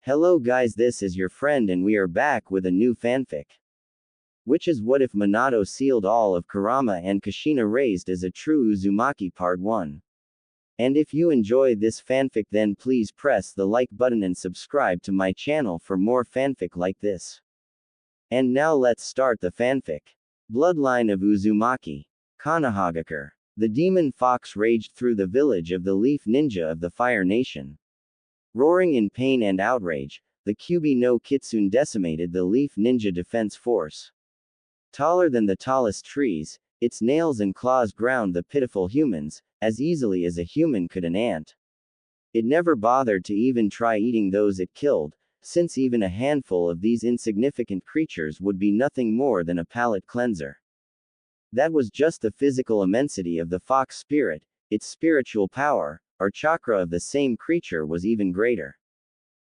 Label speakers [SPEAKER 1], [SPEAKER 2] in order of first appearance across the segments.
[SPEAKER 1] Hello guys, this is your friend and we are back with a new fanfic. Which is what if Minato sealed all of Kurama and Kushina raised as a true Uzumaki Part 1. And if you enjoy this fanfic then please press the like button and subscribe to my channel for more fanfic like this. And now let's start the fanfic. Bloodline of Uzumaki. Konohagakure. The demon fox raged through the village of the Leaf Ninja of the Fire Nation. Roaring in pain and outrage, the Kyubi no Kitsune decimated the Leaf Ninja Defense Force. Taller than the tallest trees, its nails and claws ground the pitiful humans, as easily as a human could an ant. It never bothered to even try eating those it killed, since even a handful of these insignificant creatures would be nothing more than a palate cleanser. That was just the physical immensity of the fox spirit. Its spiritual power, or chakra, of the same creature was even greater.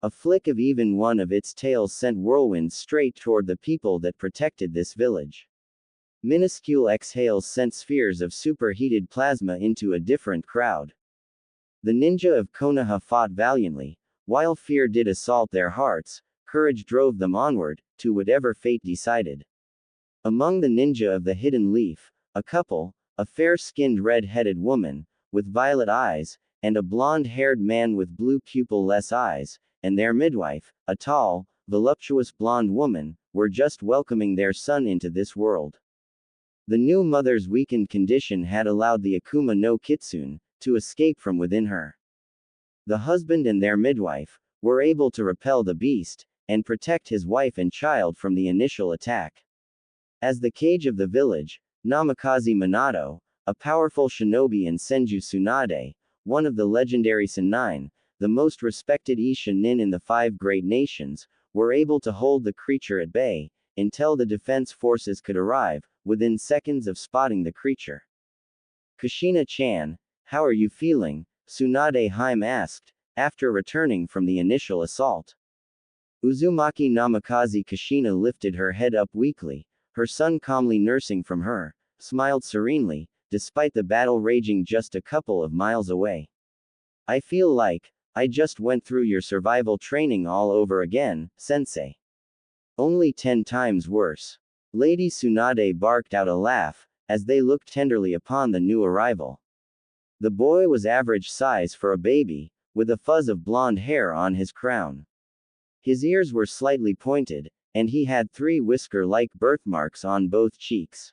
[SPEAKER 1] A flick of even one of its tails sent whirlwinds straight toward the people that protected this village. Minuscule exhales sent spheres of superheated plasma into a different crowd. The ninja of Konoha fought valiantly. While fear did assault their hearts, courage drove them onward, to whatever fate decided. Among the ninja of the Hidden Leaf, a couple, a fair-skinned red-headed woman, with violet eyes, and a blonde-haired man with blue pupil-less eyes, and their midwife, a tall, voluptuous blonde woman, were just welcoming their son into this world. The new mother's weakened condition had allowed the Akuma no Kitsune to escape from within her. The husband and their midwife were able to repel the beast and protect his wife and child from the initial attack. As the cage of the village, Namikaze Minato, a powerful shinobi, and Senju Tsunade, one of the legendary Sennin, the most respected Nin in the five great nations, were able to hold the creature at bay until the defense forces could arrive, within seconds of spotting the creature. Kushina-chan, how are you feeling? Tsunade Hime asked, after returning from the initial assault. Uzumaki Namikaze Kushina lifted her head up weakly, her son calmly nursing from her, smiled serenely, despite the battle raging just a couple of miles away. I feel like I just went through your survival training all over again, sensei. Only 10 times worse. Lady Tsunade barked out a laugh, as they looked tenderly upon the new arrival. The boy was average size for a baby, with a fuzz of blonde hair on his crown. His ears were slightly pointed, and he had 3 whisker-like birthmarks on both cheeks.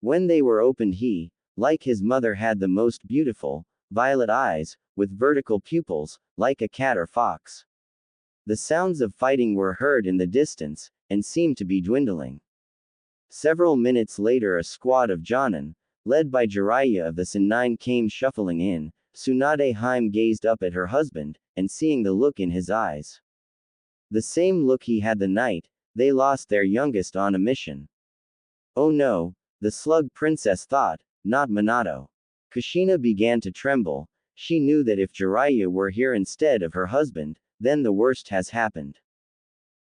[SPEAKER 1] When they were opened he, like his mother, had the most beautiful, violet eyes, with vertical pupils, like a cat or fox. The sounds of fighting were heard in the distance, and seemed to be dwindling. Several minutes later a squad of Jonin, led by Jiraiya of the Sennin, came shuffling in. Tsunade Hime gazed up at her husband, and seeing the look in his eyes. The same look he had the night they lost their youngest on a mission. Oh no, the slug princess thought, not Minato. Kushina began to tremble. She knew that if Jiraiya were here instead of her husband, then the worst has happened.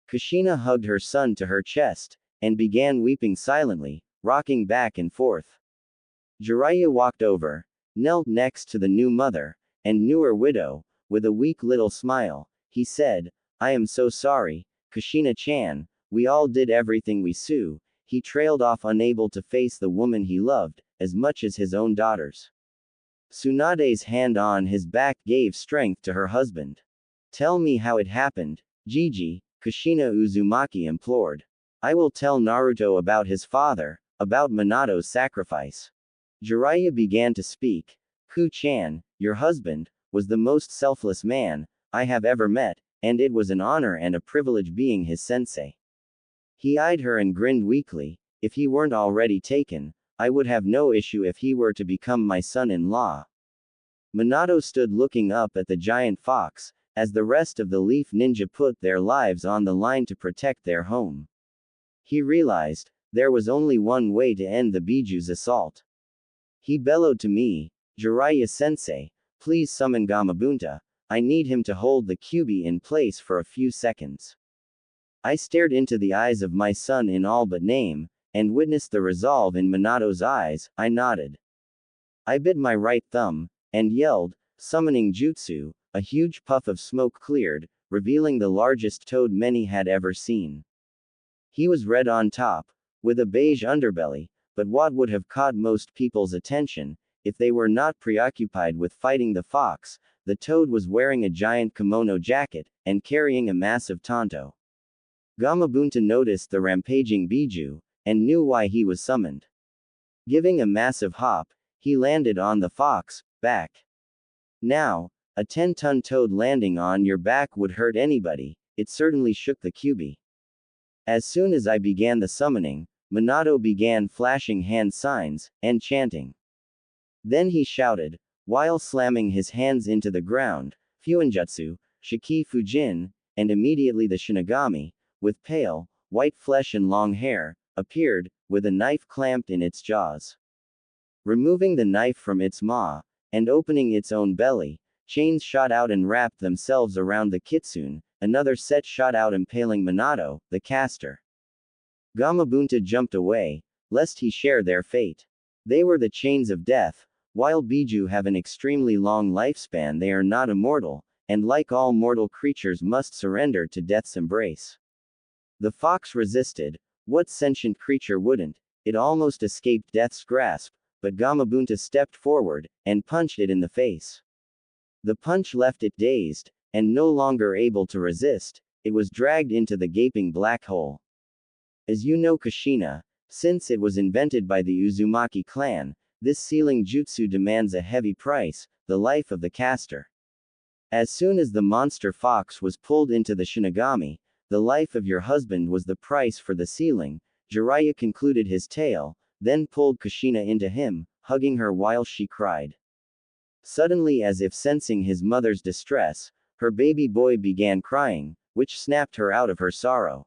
[SPEAKER 1] Kushina hugged her son to her chest, and began weeping silently, rocking back and forth. Jiraiya walked over, knelt next to the new mother, and newer widow, with a weak little smile. He said, I am so sorry, Kushina-chan, we all did everything we knew. He trailed off, unable to face the woman he loved, as much as his own daughters. Tsunade's hand on his back gave strength to her husband. Tell me how it happened, Gigi, Kushina Uzumaki implored. I will tell Naruto about his father, about Minato's sacrifice. Jiraiya began to speak. Ku-chan, your husband, was the most selfless man I have ever met, and it was an honor and a privilege being his sensei. He eyed her and grinned weakly. If he weren't already taken, I would have no issue if he were to become my son-in-law. Minato stood looking up at the giant fox, as the rest of the Leaf Ninja put their lives on the line to protect their home. He realized there was only one way to end the Biju's assault. He bellowed to me, Jiraiya-sensei, please summon Gamabunta. I need him to hold the Kyubi in place for a few seconds. I stared into the eyes of my son in all but name, and witnessed the resolve in Minato's eyes. I nodded. I bit my right thumb, and yelled, summoning jutsu. A huge puff of smoke cleared, revealing the largest toad many had ever seen. He was red on top, with a beige underbelly, but what would have caught most people's attention, if they were not preoccupied with fighting the fox, the toad was wearing a giant kimono jacket, and carrying a massive tanto. Gamabunta noticed the rampaging Biju, and knew why he was summoned. Giving a massive hop, he landed on the fox, back. Now, a 10-ton toad landing on your back would hurt anybody, it certainly shook the Kyuubi. As soon as I began the summoning, Minato began flashing hand signs, and chanting. Then he shouted, while slamming his hands into the ground, Fuinjutsu, Shiki Fujin, and immediately the Shinigami, with pale, white flesh and long hair, appeared, with a knife clamped in its jaws. Removing the knife from its maw, and opening its own belly, chains shot out and wrapped themselves around the kitsune, another set shot out impaling Minato, the caster. Gamabunta jumped away, lest he share their fate. They were the chains of death. While Biju have an extremely long lifespan, they are not immortal, and like all mortal creatures must surrender to death's embrace. The fox resisted. What sentient creature wouldn't? It almost escaped death's grasp, but Gamabunta stepped forward, and punched it in the face. The punch left it dazed, and no longer able to resist, it was dragged into the gaping black hole. As you know, Kushina, since it was invented by the Uzumaki clan, this sealing jutsu demands a heavy price, the life of the caster. As soon as the monster fox was pulled into the Shinigami, the life of your husband was the price for the sealing. Jiraiya concluded his tale, then pulled Kushina into him, hugging her while she cried. Suddenly, as if sensing his mother's distress, her baby boy began crying, which snapped her out of her sorrow.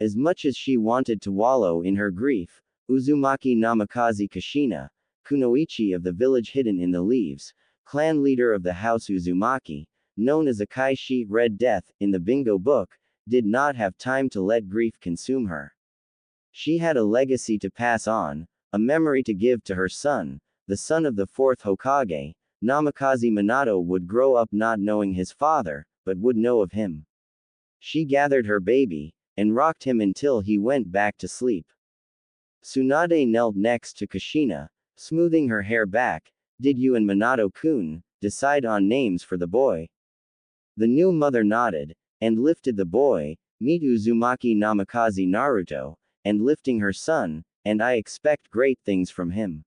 [SPEAKER 1] As much as she wanted to wallow in her grief, Uzumaki Namikaze Kushina, Kunoichi of the village hidden in the leaves, clan leader of the house Uzumaki, known as Akaishi Red Death in the Bingo book, did not have time to let grief consume her. She had a legacy to pass on, a memory to give to her son, the son of the fourth Hokage. Namikaze Minato would grow up not knowing his father, but would know of him. She gathered her baby, and rocked him until he went back to sleep. Tsunade knelt next to Kushina, smoothing her hair back. Did you and Minato-kun decide on names for the boy? The new mother nodded, and lifted the boy. Meet Uzumaki Namikaze Naruto, and lifting her son, and I expect great things from him.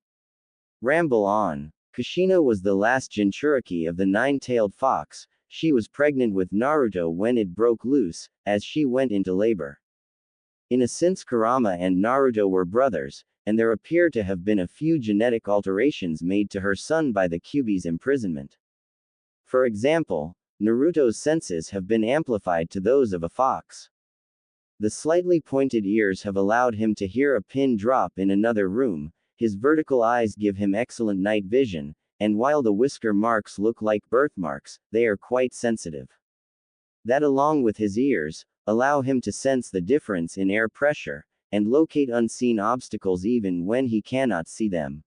[SPEAKER 1] Ramble on. Kushina was the last Jinchuriki of the nine-tailed fox. She was pregnant with Naruto when it broke loose, as she went into labor. In a sense, Kurama and Naruto were brothers, and there appear to have been a few genetic alterations made to her son by the Kyuubi's imprisonment. For example, Naruto's senses have been amplified to those of a fox. The slightly pointed ears have allowed him to hear a pin drop in another room, his vertical eyes give him excellent night vision, and while the whisker marks look like birthmarks, they are quite sensitive. That, along with his ears, allow him to sense the difference in air pressure, and locate unseen obstacles even when he cannot see them.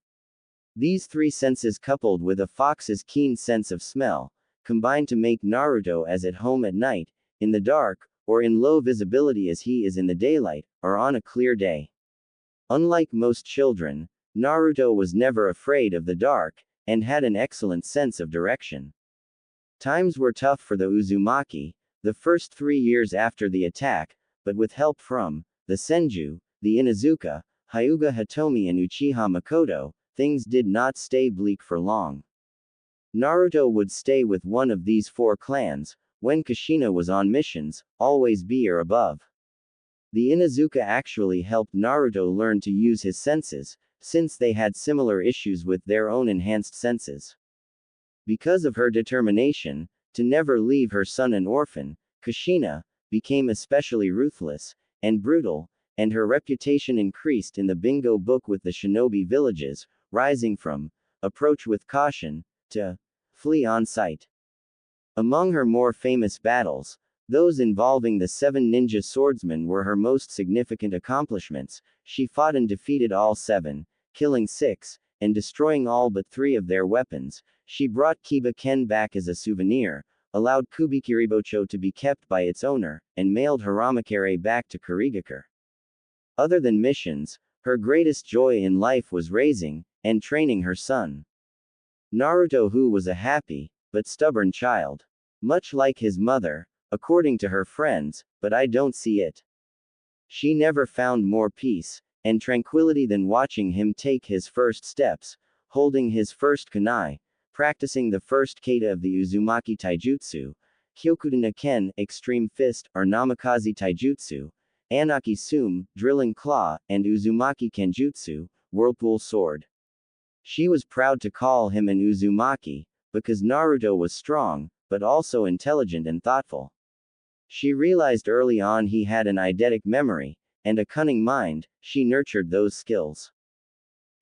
[SPEAKER 1] These three senses, coupled with a fox's keen sense of smell, combine to make Naruto as at home at night, in the dark, or in low visibility as he is in the daylight, or on a clear day. Unlike most children, Naruto was never afraid of the dark, and had an excellent sense of direction. Times were tough for the Uzumaki, the first 3 years after the attack, but with help from the Senju, the Inuzuka, Hyuga Hitomi and Uchiha Makoto, things did not stay bleak for long. Naruto would stay with one of these 4 clans, when Kushina was on missions, always B or above. The Inuzuka actually helped Naruto learn to use his senses, since they had similar issues with their own enhanced senses. Because of her determination to never leave her son an orphan, Kushina became especially ruthless and brutal, and her reputation increased in the Bingo book with the shinobi villages, rising from approach with caution to flee on sight. Among her more famous battles, those involving the 7 ninja swordsmen were her most significant accomplishments. She fought and defeated all 7, killing 6, and destroying all but 3 of their weapons. She brought Kiba Ken back as a souvenir, allowed Kubikiribocho to be kept by its owner, and mailed Haramakare back to Kurigakure. Other than missions, her greatest joy in life was raising and training her son. Naruto, who was a happy but stubborn child. Much like his mother, according to her friends, but I don't see it. She never found more peace and tranquility than watching him take his first steps, holding his first kunai, practicing the first kata of the Uzumaki taijutsu, Kyokudana Ken, extreme fist, or Namikaze taijutsu, Anaki Sum, drilling claw, and Uzumaki Kenjutsu, whirlpool sword. She was proud to call him an Uzumaki, because Naruto was strong, but also intelligent and thoughtful. She realized early on he had an eidetic memory, and a cunning mind. She nurtured those skills.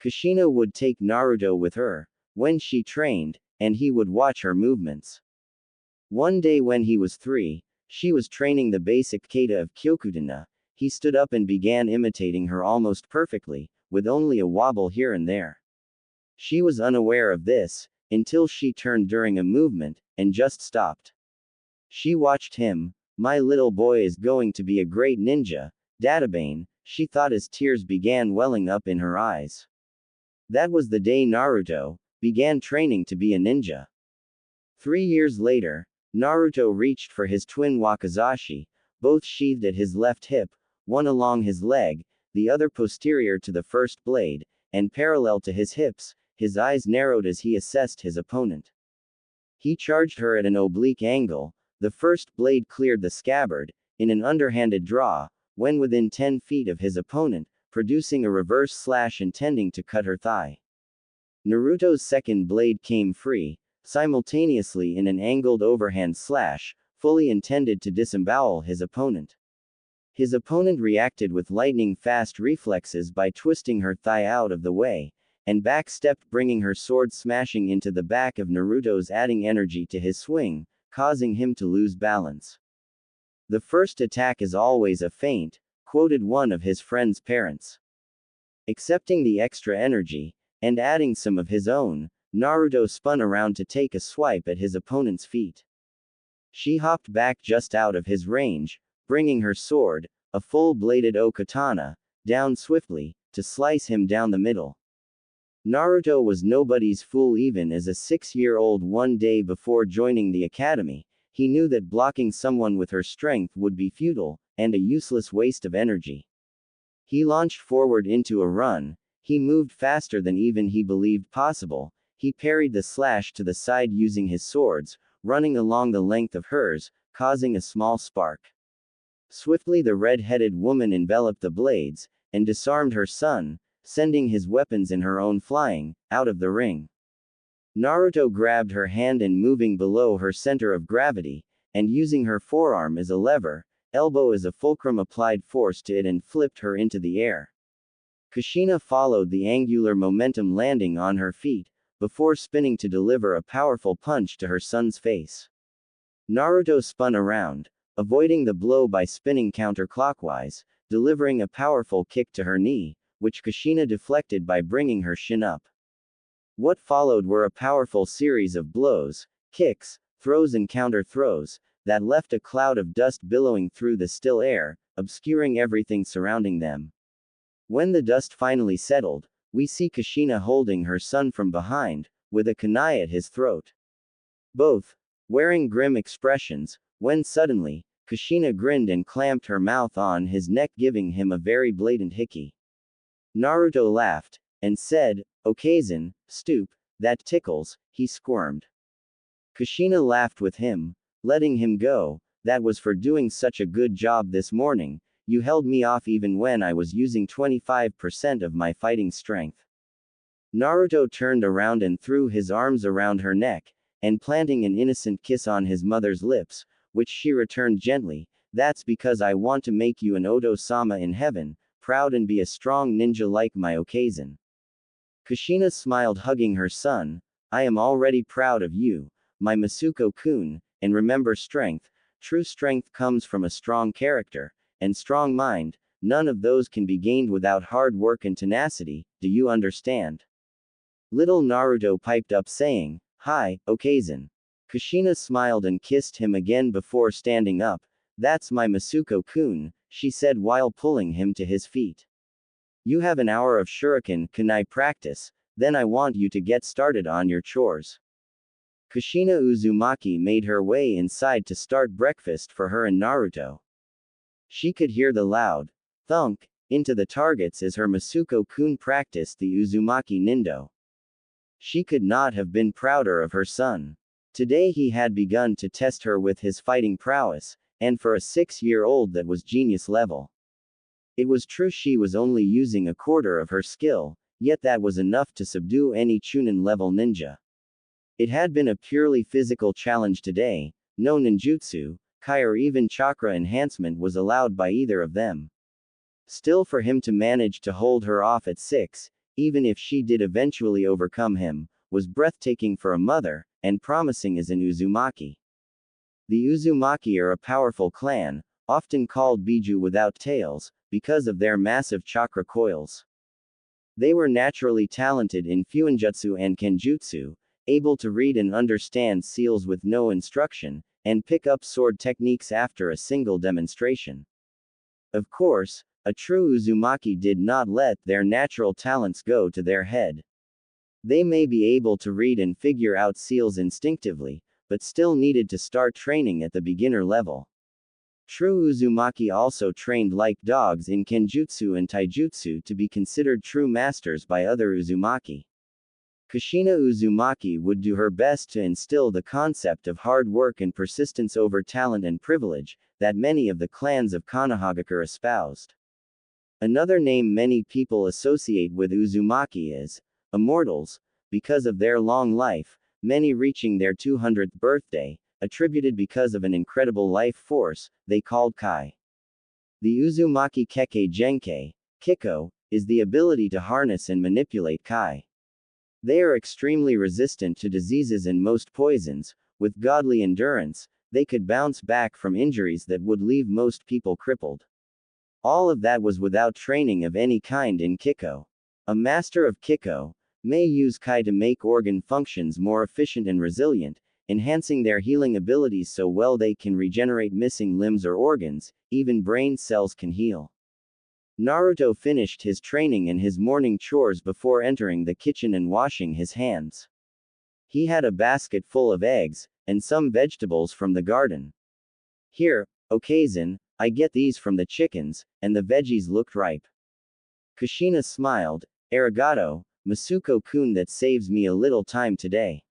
[SPEAKER 1] Kushina would take Naruto with her, when she trained, and he would watch her movements. One day when he was 3, she was training the basic kata of Kyokudana. He stood up and began imitating her almost perfectly, with only a wobble here and there. She was unaware of this, until she turned during a movement, and just stopped. She watched him. My little boy is going to be a great ninja, Databane, she thought as tears began welling up in her eyes. That was the day Naruto began training to be a ninja. 3 years later, Naruto reached for his twin wakizashi, both sheathed at his left hip, one along his leg, the other posterior to the first blade, and parallel to his hips. His eyes narrowed as he assessed his opponent. He charged her at an oblique angle. The first blade cleared the scabbard, in an underhanded draw, when within 10 feet of his opponent, producing a reverse slash intending to cut her thigh. Naruto's second blade came free, simultaneously in an angled overhand slash, fully intended to disembowel his opponent. His opponent reacted with lightning-fast reflexes by twisting her thigh out of the way, and backstepped, bringing her sword smashing into the back of Naruto's, adding energy to his swing, causing him to lose balance. The first attack is always a feint, quoted one of his friend's parents. Accepting the extra energy, and adding some of his own, Naruto spun around to take a swipe at his opponent's feet. She hopped back just out of his range, bringing her sword, a full-bladed O-katana, down swiftly, to slice him down the middle. Naruto was nobody's fool even as a 6-year-old. One day before joining the academy, he knew that blocking someone with her strength would be futile, and a useless waste of energy. He launched forward into a run. He moved faster than even he believed possible. He parried the slash to the side using his swords, running along the length of hers, causing a small spark. Swiftly the red-headed woman enveloped the blades, and disarmed her son, sending his weapons in her own flying, out of the ring. Naruto grabbed her hand and, moving below her center of gravity, and using her forearm as a lever, elbow as a fulcrum, applied force to it and flipped her into the air. Kushina followed the angular momentum, landing on her feet, before spinning to deliver a powerful punch to her son's face. Naruto spun around, avoiding the blow by spinning counterclockwise, delivering a powerful kick to her knee, which Kushina deflected by bringing her shin up. What followed were a powerful series of blows, kicks, throws and counter-throws, that left a cloud of dust billowing through the still air, obscuring everything surrounding them. When the dust finally settled, we see Kushina holding her son from behind, with a kunai at his throat. Both wearing grim expressions, when suddenly, Kushina grinned and clamped her mouth on his neck, giving him a very blatant hickey. Naruto laughed, and said, "Okazen, stoop, that tickles." He squirmed. Kushina laughed with him, letting him go. "That was for doing such a good job this morning. You held me off even when I was using 25% of my fighting strength." Naruto turned around and threw his arms around her neck, and planting an innocent kiss on his mother's lips, which she returned gently. "That's because I want to make you an Oto-sama in heaven, proud and be a strong ninja like my Okazen." Kushina smiled, hugging her son. "I am already proud of you, my Masuko-kun, and remember, strength, true strength comes from a strong character, and strong mind. None of those can be gained without hard work and tenacity, do you understand?" Little Naruto piped up saying, "Hi, Okazen." Kushina smiled and kissed him again before standing up. That's my Masuko-kun, she said while pulling him to his feet. You have an hour of shuriken kunai practice, then I want you to get started on your chores. Kushina Uzumaki made her way inside to start breakfast for her and Naruto. She could hear the loud thunk into the targets as her Masuko-kun practiced the Uzumaki Nindo. She could not have been prouder of her son. Today he had begun to test her with his fighting prowess, and for a 6-year-old that was genius level. It was true she was only using a quarter of her skill, yet that was enough to subdue any Chunin level ninja. It had been a purely physical challenge today, no ninjutsu, kai or even chakra enhancement was allowed by either of them. Still, for him to manage to hold her off at 6, even if she did eventually overcome him, was breathtaking for a mother, and promising as an Uzumaki. The Uzumaki are a powerful clan, often called Biju without tails, because of their massive chakra coils. They were naturally talented in fuinjutsu and kenjutsu, able to read and understand seals with no instruction, and pick up sword techniques after a single demonstration. Of course, a true Uzumaki did not let their natural talents go to their head. They may be able to read and figure out seals instinctively, but still needed to start training at the beginner level. True Uzumaki also trained like dogs in kenjutsu and taijutsu to be considered true masters by other Uzumaki. Kushina Uzumaki would do her best to instill the concept of hard work and persistence over talent and privilege, that many of the clans of Konohagakure espoused. Another name many people associate with Uzumaki is immortals, because of their long life, many reaching their 200th birthday, attributed because of an incredible life force, they called Kai. The Uzumaki Kekkei Genkei, Kiko, is the ability to harness and manipulate Kai. They are extremely resistant to diseases and most poisons. With godly endurance, they could bounce back from injuries that would leave most people crippled. All of that was without training of any kind in Kiko. A master of Kiko may use Kai to make organ functions more efficient and resilient, enhancing their healing abilities so well they can regenerate missing limbs or organs, even brain cells can heal. Naruto finished his training and his morning chores before entering the kitchen and washing his hands. He had a basket full of eggs, and some vegetables from the garden. Here, Okazan, I get these from the chickens, and the veggies looked ripe. Kushina smiled, arigato, Masuko-kun, that saves me a little time today.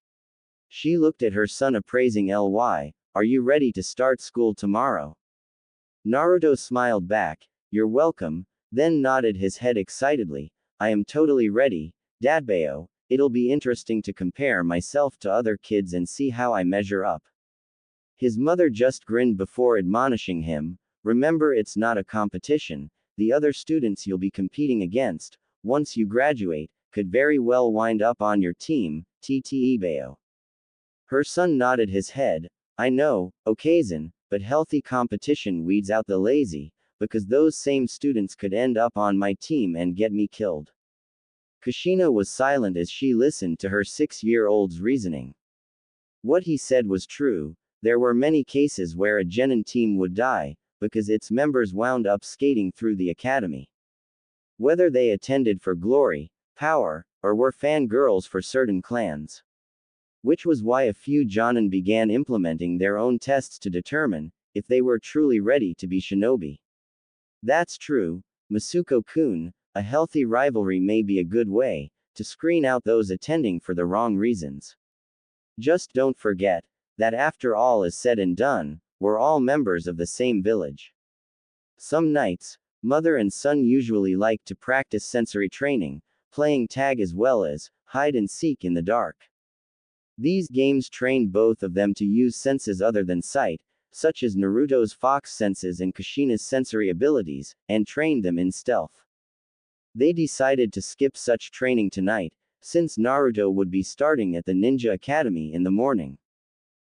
[SPEAKER 1] She looked at her son appraising ly, are you ready to start school tomorrow? Naruto smiled back, you're welcome, then nodded his head excitedly, I am totally ready, Dadbeo, it'll be interesting to compare myself to other kids and see how I measure up. His mother just grinned before admonishing him, remember it's not a competition, the other students you'll be competing against, once you graduate, could very well wind up on your team, Ttebeo. Her son nodded his head, I know, Okazan, but healthy competition weeds out the lazy, because those same students could end up on my team and get me killed. Kushina was silent as she listened to her 6-year-old's reasoning. What he said was true, there were many cases where a genin team would die, because its members wound up skating through the academy. Whether they attended for glory, power, or were fangirls for certain clans. Which was why a few jonin began implementing their own tests to determine if they were truly ready to be shinobi. That's true, Masuko-kun, a healthy rivalry may be a good way to screen out those attending for the wrong reasons. Just don't forget that after all is said and done, we're all members of the same village. Some nights, mother and son usually like to practice sensory training, playing tag as well as hide and seek in the dark. These games trained both of them to use senses other than sight, such as Naruto's fox senses and Kushina's sensory abilities, and trained them in stealth. They decided to skip such training tonight, since Naruto would be starting at the Ninja Academy in the morning.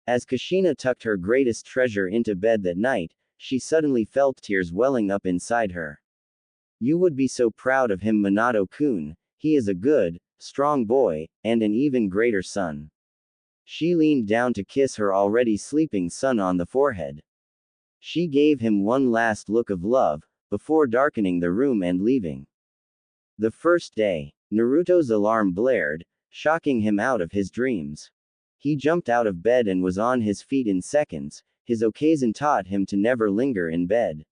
[SPEAKER 1] As Kushina tucked her greatest treasure into bed that night, she suddenly felt tears welling up inside her. You would be so proud of him, Minato-kun, he is a good, strong boy, and an even greater son. She leaned down to kiss her already sleeping son on the forehead. She gave him one last look of love, before darkening the room and leaving. The first day, Naruto's alarm blared, shocking him out of his dreams. He jumped out of bed and was on his feet in seconds. His Okazen taught him to never linger in bed.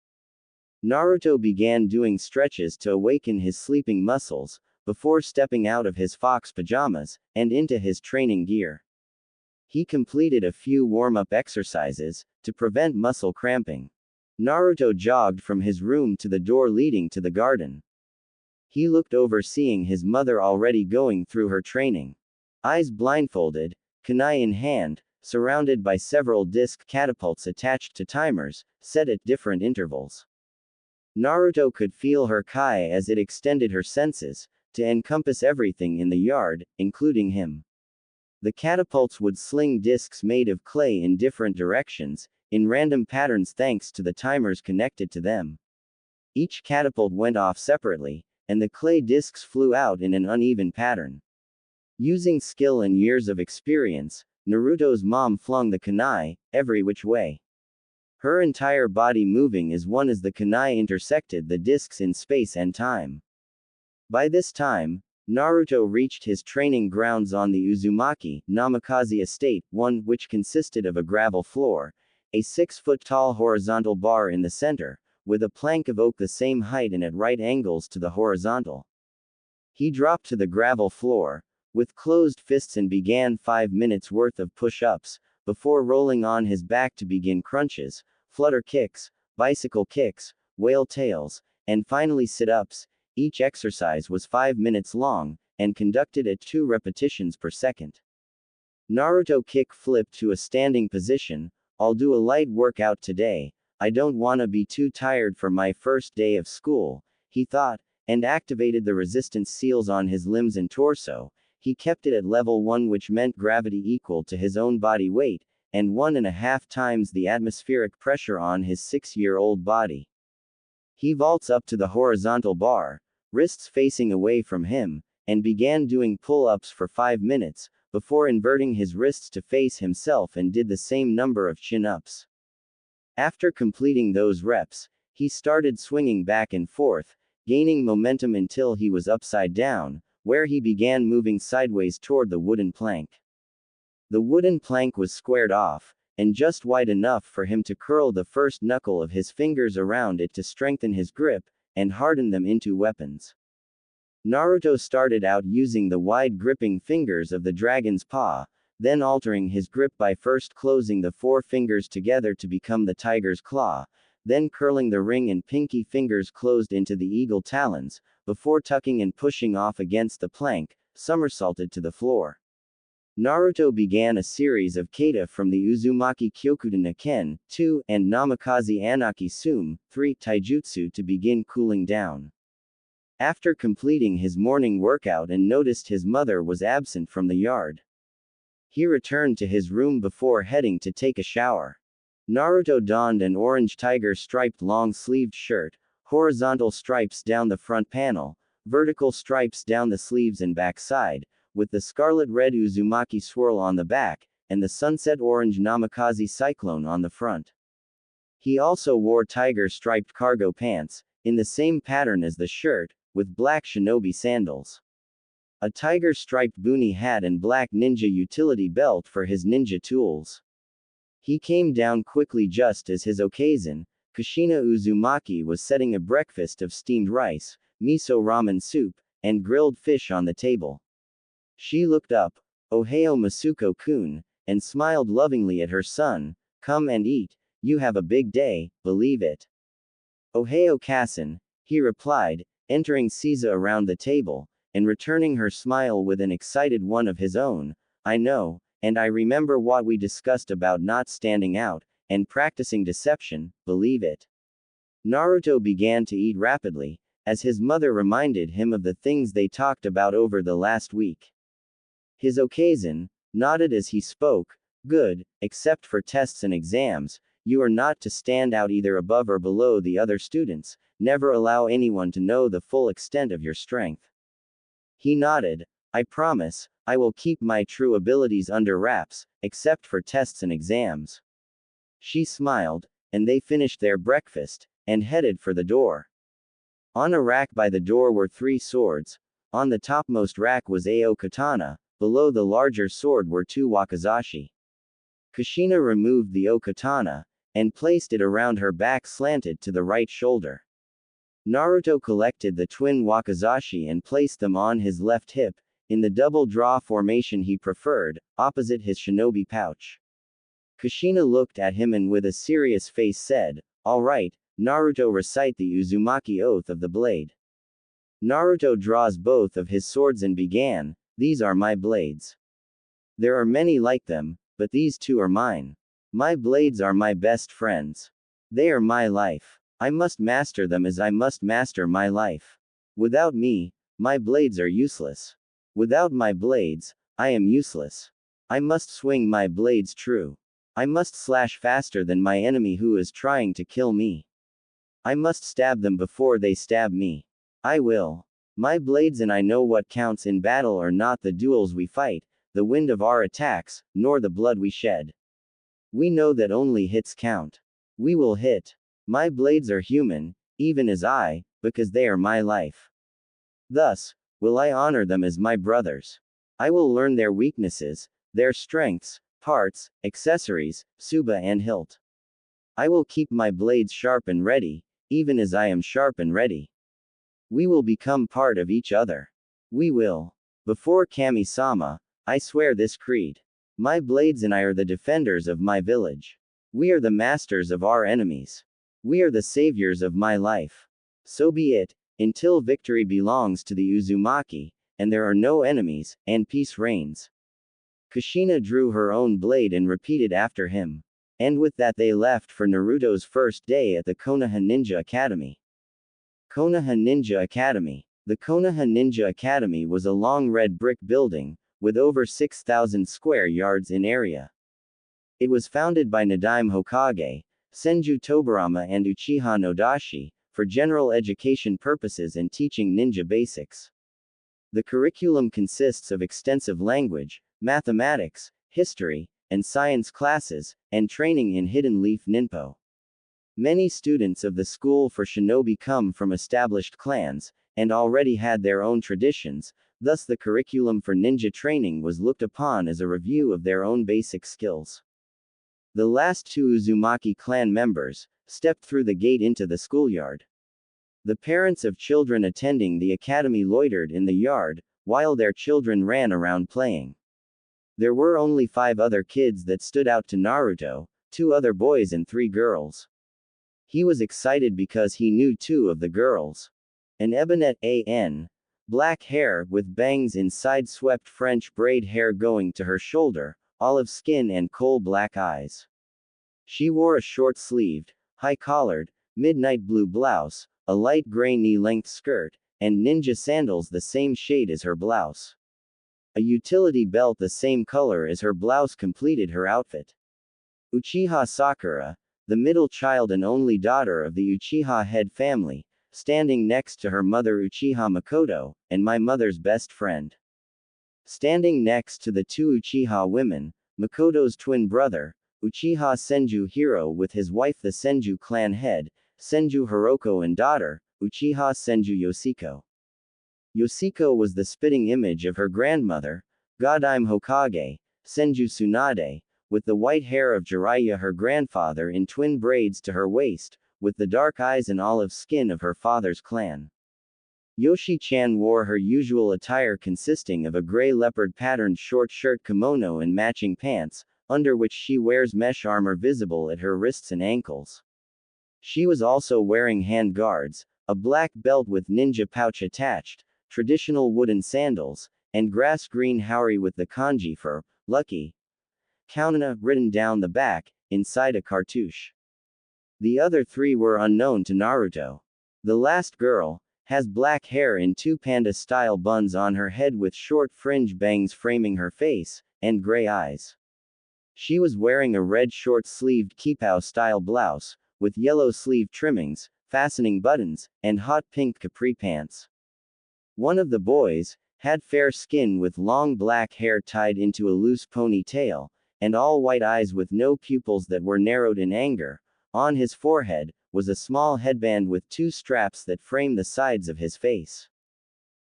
[SPEAKER 1] Naruto began doing stretches to awaken his sleeping muscles, before stepping out of his fox pajamas, and into his training gear. He completed a few warm-up exercises, to prevent muscle cramping. Naruto jogged from his room to the door leading to the garden. He looked over seeing his mother already going through her training. Eyes blindfolded, kunai in hand, surrounded by several disc catapults attached to timers, set at different intervals. Naruto could feel her kai as it extended her senses, to encompass everything in the yard, including him. The catapults would sling discs made of clay in different directions, in random patterns thanks to the timers connected to them. Each catapult went off separately, and the clay discs flew out in an uneven pattern. Using skill and years of experience, Naruto's mom flung the kunai, every which way. Her entire body moving as one as the kunai intersected the discs in space and time. By this time, Naruto reached his training grounds on the Uzumaki, Namikaze estate, one which consisted of a gravel floor, a 6-foot-tall horizontal bar in the center, with a plank of oak the same height and at right angles to the horizontal. He dropped to the gravel floor, with closed fists and began 5 minutes worth of push-ups, before rolling on his back to begin crunches, flutter kicks, bicycle kicks, whale tails, and finally sit-ups. Each exercise was 5 minutes long, and conducted at 2 repetitions per second. Naruto kick flipped to a standing position. I'll do a light workout today, I don't wanna be too tired for my first day of school, he thought, and activated the resistance seals on his limbs and torso. He kept it at level 1, which meant gravity equal to his own body weight, and 1.5 times the atmospheric pressure on his 6-year-old body. He vaults up to the horizontal bar, wrists facing away from him, and began doing pull-ups for 5 minutes, before inverting his wrists to face himself and did the same number of chin-ups. After completing those reps, he started swinging back and forth, gaining momentum until he was upside down, where he began moving sideways toward the wooden plank. The wooden plank was squared off, and just wide enough for him to curl the first knuckle of his fingers around it to strengthen his grip, and harden them into weapons. Naruto started out using the wide gripping fingers of the dragon's paw, then altering his grip by first closing the 4 fingers together to become the tiger's claw, then curling the ring and pinky fingers closed into the eagle talons, before tucking and pushing off against the plank, somersaulted to the floor. Naruto began a series of kata from the Uzumaki Kyokudan Ken, 2, and Namikaze Anaki Sum, 3, taijutsu to begin cooling down. After completing his morning workout and noticed his mother was absent from the yard, he returned to his room before heading to take a shower. Naruto donned an orange tiger-striped long-sleeved shirt, horizontal stripes down the front panel, vertical stripes down the sleeves and back side, with the scarlet-red Uzumaki swirl on the back, and the sunset orange Namikaze cyclone on the front. He also wore tiger-striped cargo pants, in the same pattern as the shirt, with black shinobi sandals. A tiger-striped boonie hat and black ninja utility belt for his ninja tools. He came down quickly just as his Okazen, Kushina Uzumaki, was setting a breakfast of steamed rice, miso ramen soup, and grilled fish on the table. She looked up, "Ohio Masuko-kun," and smiled lovingly at her son. "Come and eat, you have a big day, believe it." "Ohio Kassen," he replied, entering Caesar around the table, and returning her smile with an excited one of his own. "I know, and I remember what we discussed about not standing out, and practicing deception, believe it." Naruto began to eat rapidly, as his mother reminded him of the things they talked about over the last week. His Okazen nodded as he spoke. "Good, except for tests and exams, you are not to stand out either above or below the other students, never allow anyone to know the full extent of your strength." He nodded. "I promise, I will keep my true abilities under wraps, except for tests and exams. She smiled, and they finished their breakfast, and headed for the door. On a rack by the door were 3 swords. On the topmost rack was Ao katana, below the larger sword were 2 wakizashi. Kushina removed the O katana, and placed it around her back slanted to the right shoulder. Naruto collected the twin wakizashi and placed them on his left hip, in the double draw formation he preferred, opposite his shinobi pouch. Kushina looked at him and with a serious face said, "All right, Naruto, recite the Uzumaki oath of the blade." Naruto draws both of his swords and began, "These are my blades. There are many like them, but these 2 are mine. My blades are my best friends. They are my life. I must master them as I must master my life. Without me, my blades are useless. Without my blades, I am useless. I must swing my blades true. I must slash faster than my enemy who is trying to kill me. I must stab them before they stab me. I will. My blades and I know what counts in battle are not the duels we fight, the wind of our attacks, nor the blood we shed. We know that only hits count. We will hit. My blades are human, even as I, because they are my life. Thus, will I honor them as my brothers. I will learn their weaknesses, their strengths, parts, accessories, tsuba and hilt. I will keep my blades sharp and ready, even as I am sharp and ready. We will become part of each other. We will. Before Kami-sama, I swear this creed. My blades and I are the defenders of my village. We are the masters of our enemies. We are the saviors of my life. So be it, until victory belongs to the Uzumaki, and there are no enemies, and peace reigns." Kushina drew her own blade and repeated after him. And with that they left for Naruto's first day at the Konoha Ninja Academy. Konoha Ninja Academy. The Konoha Ninja Academy was a long red brick building, with over 6,000 square yards in area. It was founded by Nadaime Hokage, Senju Tobarama and Uchiha Nodashi, for general education purposes and teaching ninja basics. The curriculum consists of extensive language, mathematics, history, and science classes, and training in hidden leaf ninpo. Many students of the school for shinobi come from established clans, and already had their own traditions, thus the curriculum for ninja training was looked upon as a review of their own basic skills. The last 2 Uzumaki clan members stepped through the gate into the schoolyard. The parents of children attending the academy loitered in the yard, while their children ran around playing. There were only 5 other kids that stood out to Naruto, 2 other boys and 3 girls. He was excited because he knew 2 of the girls. An ebonette an, black hair with bangs in side-swept French braid hair going to her shoulder, olive skin and coal-black eyes. She wore a short-sleeved, high-collared, midnight blue blouse, a light gray knee-length skirt, and ninja sandals the same shade as her blouse. A utility belt the same color as her blouse completed her outfit. Uchiha Sakura, the middle child and only daughter of the Uchiha head family, standing next to her mother Uchiha Makoto, and my mother's best friend. Standing next to the 2 Uchiha women, Makoto's twin brother, Uchiha Senju Hiro with his wife the Senju clan head, Senju Hiroko and daughter, Uchiha Senju Yoshiko. Yoshiko was the spitting image of her grandmother, Gadaime Hokage, Senju Tsunade, with the white hair of Jiraiya her grandfather in twin braids to her waist, with the dark eyes and olive skin of her father's clan. Yoshi-chan wore her usual attire consisting of a gray leopard-patterned short shirt kimono and matching pants, under which she wears mesh armor visible at her wrists and ankles. She was also wearing hand guards, a black belt with ninja pouch attached, traditional wooden sandals, and grass-green haori with the kanji for lucky Kaunana written down the back, inside a cartouche. The other 3 were unknown to Naruto. The last girl has black hair in 2 panda-style buns on her head with short fringe bangs framing her face, and gray eyes. She was wearing a red short-sleeved kipao-style blouse, with yellow sleeve trimmings, fastening buttons, and hot pink capri pants. One of the boys had fair skin with long black hair tied into a loose ponytail, and all white eyes with no pupils that were narrowed in anger. On his forehead was a small headband with two straps that framed the sides of his face.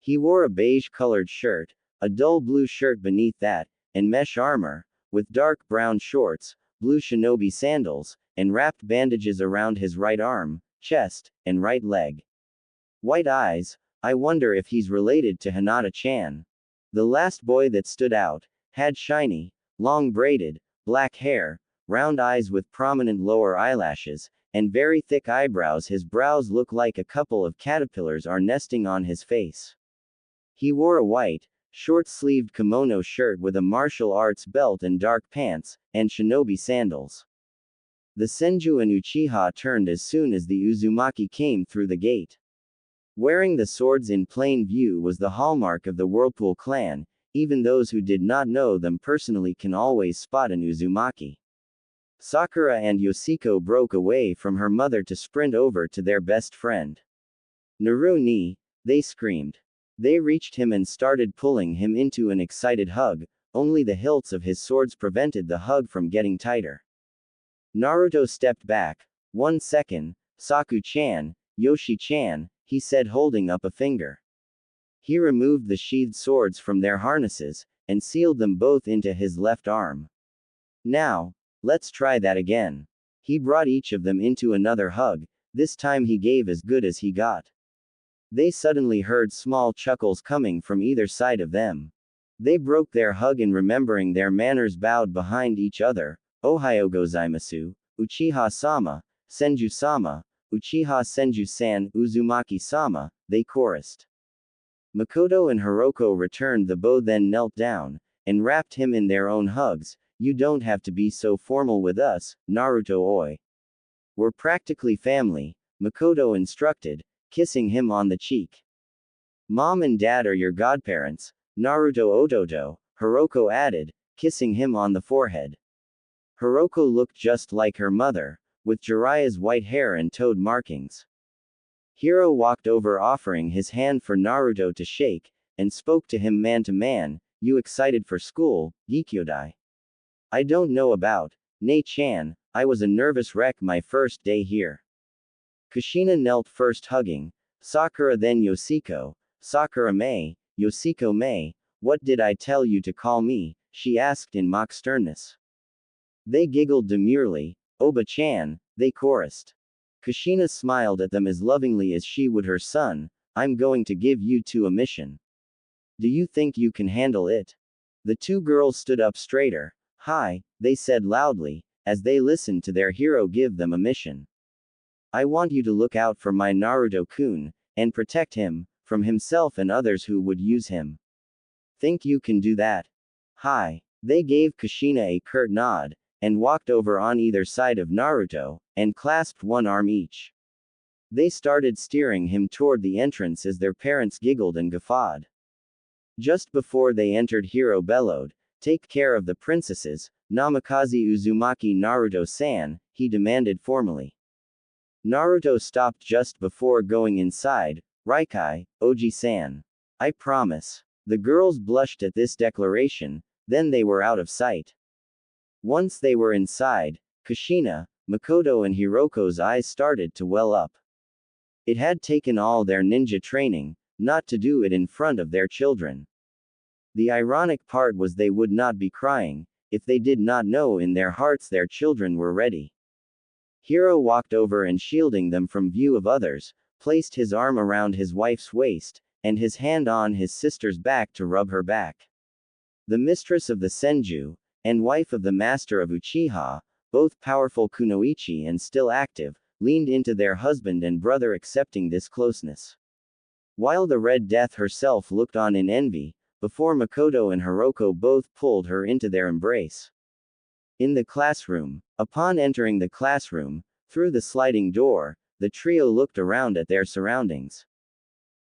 [SPEAKER 1] He wore a beige-colored shirt, a dull blue shirt beneath that, and mesh armor, with dark brown shorts, blue shinobi sandals, and wrapped bandages around his right arm, chest, and right leg. White eyes, I wonder if he's related to Hinata-chan. The last boy that stood out had shiny, long braided, black hair, round eyes with prominent lower eyelashes, and very thick eyebrows. His brows look like a couple of caterpillars are nesting on his face. He wore a white, short-sleeved kimono shirt with a martial arts belt and dark pants, and shinobi sandals. The Senju and Uchiha turned as soon as the Uzumaki came through the gate. Wearing the swords in plain view was the hallmark of the Whirlpool clan. Even those who did not know them personally can always spot an Uzumaki. Sakura and Yoshiko broke away from her mother to sprint over to their best friend. "Naru ni," they screamed. They reached him and started pulling him into an excited hug, only the hilts of his swords prevented the hug from getting tighter. Naruto stepped back. "1 second, Saku-chan, Yoshi-chan," he said holding up a finger. He removed the sheathed swords from their harnesses, and sealed them both into his left arm. "Now, let's try that again." He brought each of them into another hug, this time he gave as good as he got. They suddenly heard small chuckles coming from either side of them. They broke their hug and remembering their manners bowed behind each other. "Ohayo gozaimasu, Uchiha-sama, Senju-sama, Uchiha Senju-san, Uzumaki-sama," they chorused. Makoto and Hiroko returned the bow, then knelt down, and wrapped him in their own hugs. "You don't have to be so formal with us, Naruto-oi. We're practically family," Makoto instructed, kissing him on the cheek. "Mom and Dad are your godparents, Naruto Ototo," Hiroko added, kissing him on the forehead. Hiroko looked just like her mother, with Jiraiya's white hair and toad markings. Hiro walked over offering his hand for Naruto to shake, and spoke to him man to man. "You excited for school, Gikyodai?" "I don't know about Nei-chan, I was a nervous wreck my first day here." Kushina knelt first hugging Sakura then Yoshiko. "Sakura May, Yoshiko May, what did I tell you to call me?" she asked in mock sternness. They giggled demurely. "Oba-chan," they chorused. Kushina smiled at them as lovingly as she would her son. "I'm going to give you two a mission. Do you think you can handle it?" The two girls stood up straighter. "Hi," they said loudly, as they listened to their hero give them a mission. "I want you to look out for my Naruto-kun, and protect him, from himself and others who would use him. Think you can do that?" "Hi." They gave Kushina a curt nod, and walked over on either side of Naruto, and clasped one arm each. They started steering him toward the entrance as their parents giggled and guffawed. Just before they entered, Hiro bellowed, "Take care of the princesses, Namikaze Uzumaki Naruto-san," he demanded formally. Naruto stopped just before going inside. "Raikai, Oji-san. I promise." The girls blushed at this declaration, then they were out of sight. Once they were inside, Kushina, Makoto and Hiroko's eyes started to well up. It had taken all their ninja training, not to do it in front of their children. The ironic part was they would not be crying, if they did not know in their hearts their children were ready. Hiro walked over and shielding them from view of others, placed his arm around his wife's waist, and his hand on his sister's back to rub her back. The mistress of the Senju, and wife of the master of Uchiha, both powerful kunoichi and still active, leaned into their husband and brother accepting this closeness. While the Red Death herself looked on in envy, before Makoto and Hiroko both pulled her into their embrace. In the classroom. Upon entering the classroom, through the sliding door, the trio looked around at their surroundings.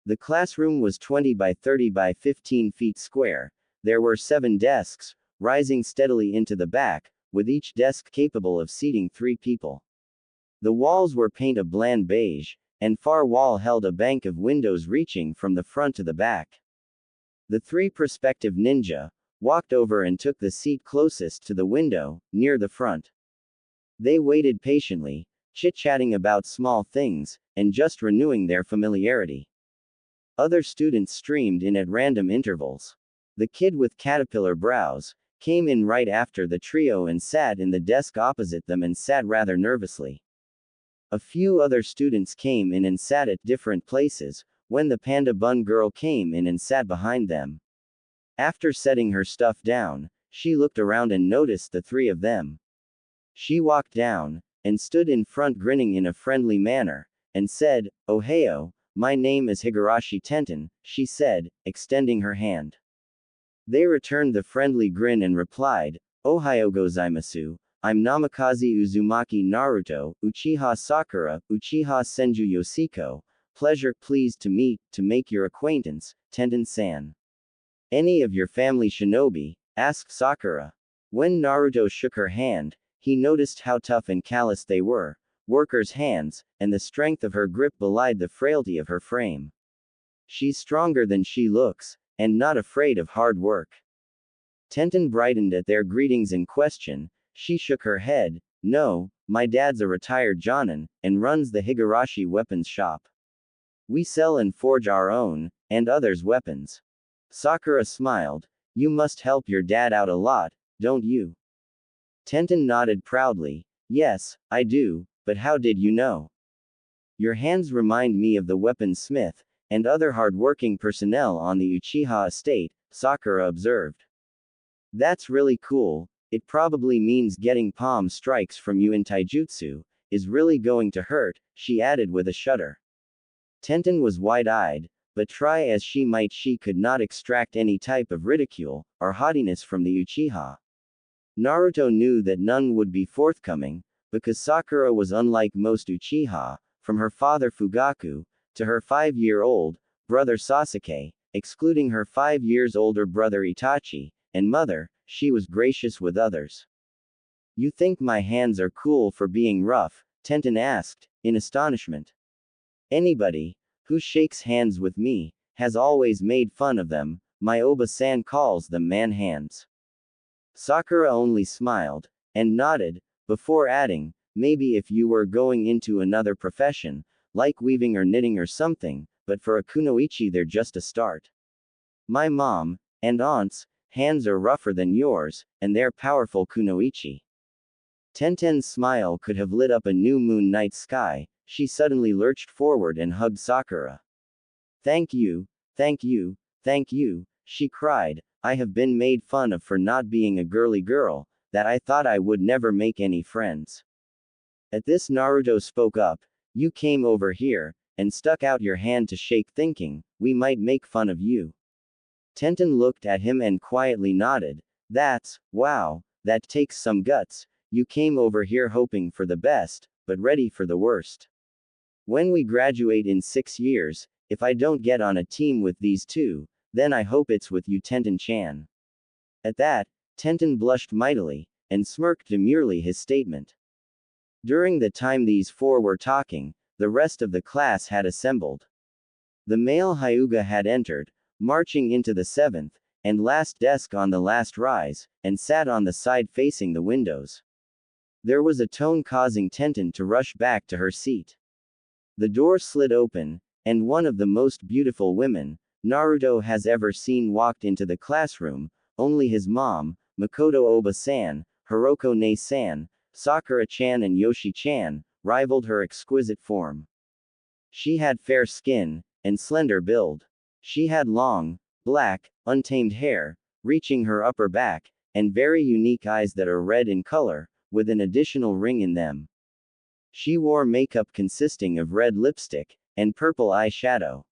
[SPEAKER 1] The classroom was 20 by 30 by 15 feet square. There were 7 desks, rising steadily into the back, with each desk capable of seating 3 people. The walls were painted a bland beige, and far wall held a bank of windows reaching from the front to the back. The three prospective ninja walked over and took the seat closest to the window, near the front. They waited patiently, chit-chatting about small things, and just renewing their familiarity. Other students streamed in at random intervals. The kid with caterpillar brows came in right after the trio and sat in the desk opposite them and sat rather nervously. A few other students came in and sat at different places, when the panda bun girl came in and sat behind them. After setting her stuff down, she looked around and noticed the three of them. She walked down, and stood in front grinning in a friendly manner, and said, "Ohio, my name is Higurashi Tenten," she said, extending her hand. They returned the friendly grin and replied, "Ohio gozaimasu, I'm Namikaze Uzumaki Naruto, Uchiha Sakura, Uchiha Senju Yoshiko. Pleasure, pleased to make your acquaintance, Tenten-san. Any of your family shinobi?" asked Sakura. When Naruto shook her hand, he noticed how tough and callous they were, workers' hands, and the strength of her grip belied the frailty of her frame. "She's stronger than she looks, and not afraid of hard work." Tenten brightened at their greetings and question. She shook her head. "No, my dad's a retired jonin, and runs the Higurashi weapons shop. We sell and forge our own, and others' weapons." Sakura smiled. "You must help your dad out a lot, don't you?" Tenten nodded proudly. "Yes, I do, but how did you know?" "Your hands remind me of the weaponsmith, and other hard-working personnel on the Uchiha estate," Sakura observed. "That's really cool. It probably means getting palm strikes from you in taijutsu is really going to hurt," she added with a shudder. Tenten was wide-eyed, but try as she might she could not extract any type of ridicule or haughtiness from the Uchiha. Naruto knew that none would be forthcoming, because Sakura was unlike most Uchiha, from her father Fugaku, to her 5-year-old brother Sasuke, excluding her 5 years older brother Itachi, and mother, she was gracious with others. "You think my hands are cool for being rough?" Tenten asked, in astonishment. "Anybody who shakes hands with me has always made fun of them. My Oba-san calls them man hands." Sakura only smiled and nodded, before adding, "Maybe if you were going into another profession, like weaving or knitting or something, but for a kunoichi they're just a start. My mom and aunt's hands are rougher than yours, and they're powerful kunoichi." Tenten's smile could have lit up a new moon night sky. She suddenly lurched forward and hugged Sakura. "Thank you, thank you, thank you," she cried. "I have been made fun of for not being a girly girl, that I thought I would never make any friends." At this Naruto spoke up. "You came over here, and stuck out your hand to shake thinking we might make fun of you." Tenten looked at him and quietly nodded. Wow, that takes some guts. You came over here hoping for the best, but ready for the worst. When we graduate in 6 years, if I don't get on a team with these two, then I hope it's with you, Tenten-chan." At that, Tenten blushed mightily, and smirked demurely his statement. During the time these four were talking, the rest of the class had assembled. The male Hyuga had entered, marching into the 7th and last desk on the last rise, and sat on the side facing the windows. There was a tone causing Tenten to rush back to her seat. The door slid open, and one of the most beautiful women Naruto has ever seen walked into the classroom. Only his mom, Makoto Oba-san, Hiroko Ne-san, Sakura-chan and Yoshi-chan rivaled her exquisite form. She had fair skin and slender build. She had long, black, untamed hair, reaching her upper back, and very unique eyes that are red in color, with an additional ring in them. She wore makeup consisting of red lipstick and purple eyeshadow.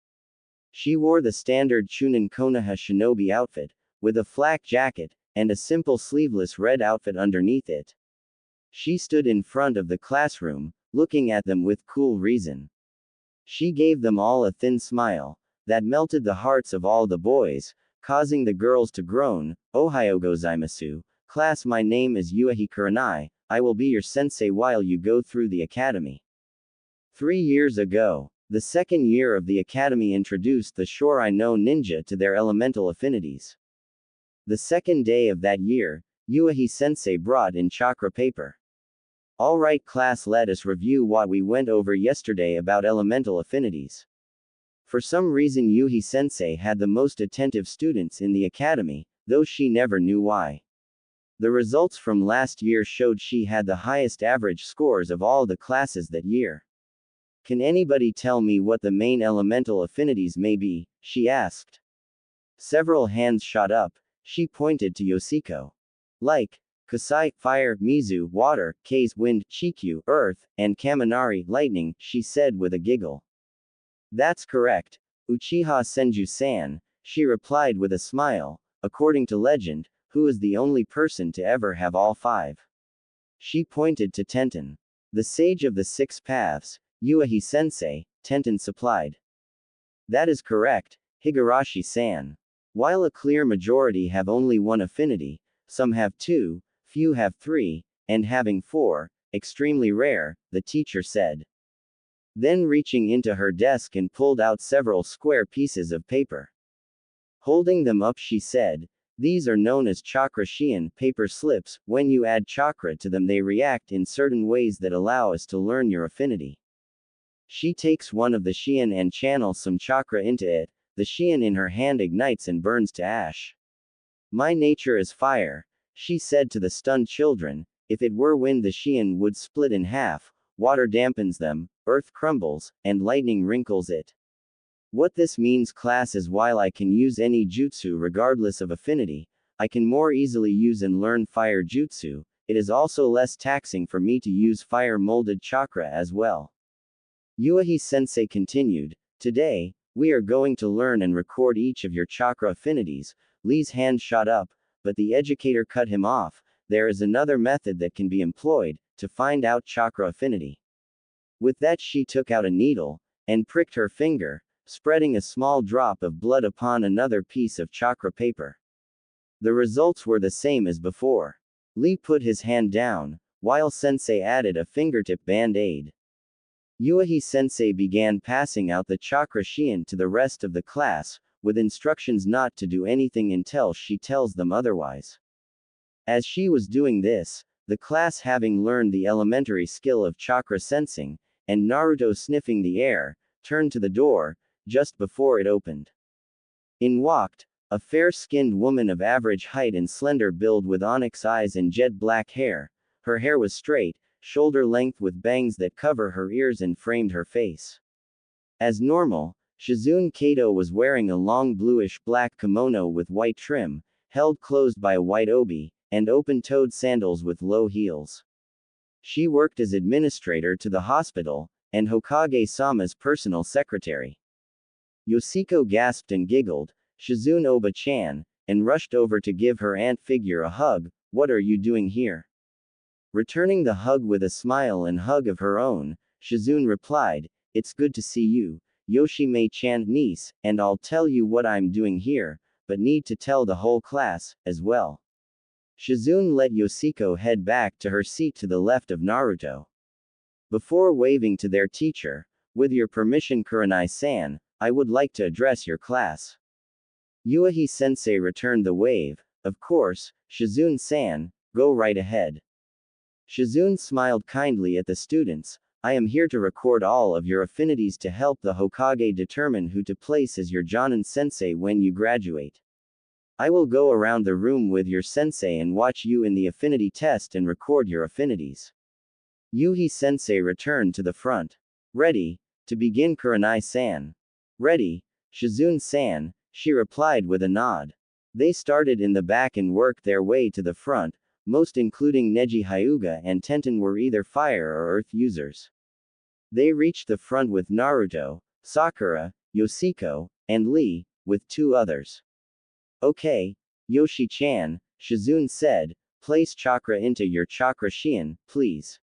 [SPEAKER 1] She wore the standard Chunin Konoha shinobi outfit, with a flak jacket, and a simple sleeveless red outfit underneath it. She stood in front of the classroom, looking at them with cool reason. She gave them all a thin smile that melted the hearts of all the boys, causing the girls to groan. "Ohio gozaimasu, class, my name is Yuahi Kuranai, I will be your sensei while you go through the academy." 3 years ago, The second year of the academy introduced the Shorai no Ninja to their elemental affinities. The second day of that year, Yuahi-sensei brought in chakra paper. Alright class, let us review what we went over yesterday about elemental affinities. For some reason Yuhi-sensei had the most attentive students in the academy, though she never knew why. The results from last year showed she had the highest average scores of all the classes that year. Can anybody tell me what the main elemental affinities may be? She asked. Several hands shot up. She pointed to Yoshiko. Like Kasai, fire, Mizu, water, Kei's wind, Chikyu, earth, and Kaminari, lightning, she said with a giggle. That's correct, Uchiha Senju-san, she replied with a smile. According to legend, who is the only person to ever have all five? She pointed to Tenten. The sage of the six paths, Yuahi-sensei, Tenten supplied. That is correct, Higurashi-san. While a clear majority have only one affinity, some have two, few have three, and having four, extremely rare, the teacher said. Then reaching into her desk and pulled out several square pieces of paper. Holding them up she said, these are known as chakra shian, paper slips. When you add chakra to them they react in certain ways that allow us to learn your affinity. She takes one of the shian and channels some chakra into it, the shian in her hand ignites and burns to ash. My nature is fire, she said to the stunned children, if it were wind the shian would split in half, water dampens them, earth crumbles, and lightning wrinkles it. What this means class is while I can use any jutsu regardless of affinity, I can more easily use and learn fire jutsu, it is also less taxing for me to use fire molded chakra as well. Yuahi-sensei continued, today, we are going to learn and record each of your chakra affinities. Lee's hand shot up, but the educator cut him off. There is another method that can be employed to find out chakra affinity. With that she took out a needle and pricked her finger, spreading a small drop of blood upon another piece of chakra paper. The results were the same as before. Lee put his hand down, while sensei added a fingertip band-aid. Yuahi-sensei began passing out the chakra shian to the rest of the class, with instructions not to do anything until she tells them otherwise. As she was doing this, the class having learned the elementary skill of chakra sensing, and Naruto sniffing the air, turned to the door, just before it opened. In walked a fair-skinned woman of average height and slender build with onyx eyes and jet black hair. Her hair was straight, shoulder length with bangs that cover her ears and framed her face. As normal, Shizune Kato was wearing a long bluish-black kimono with white trim, held closed by a white obi, and open-toed sandals with low heels. She worked as administrator to the hospital, and Hokage-sama's personal secretary. Yoshiko gasped and giggled, Shizune Oba-chan, and rushed over to give her aunt figure a hug. What are you doing here? Returning the hug with a smile and hug of her own, Shizune replied, it's good to see you, Yoshime-chan niece, and I'll tell you what I'm doing here, but need to tell the whole class, as well. Shizune let Yoshiko head back to her seat to the left of Naruto. Before waving to their teacher, with your permission Kuranai-san, I would like to address your class. Yuahi-sensei returned the wave, of course, Shizune-san, go right ahead. Shizune smiled kindly at the students, I am here to record all of your affinities to help the Hokage determine who to place as your Jonin-sensei when you graduate. I will go around the room with your sensei and watch you in the affinity test and record your affinities. Yuhi-sensei returned to the front. Ready, to begin Kuranai-san. Ready, Shizune-san, she replied with a nod. They started in the back and worked their way to the front, most including Neji Hyuga and Tenten were either fire or earth users. They reached the front with Naruto, Sakura, Yoshiko, and Lee, with two others. Okay, Yoshi-chan, Shizune said, place chakra into your chakra shian, please.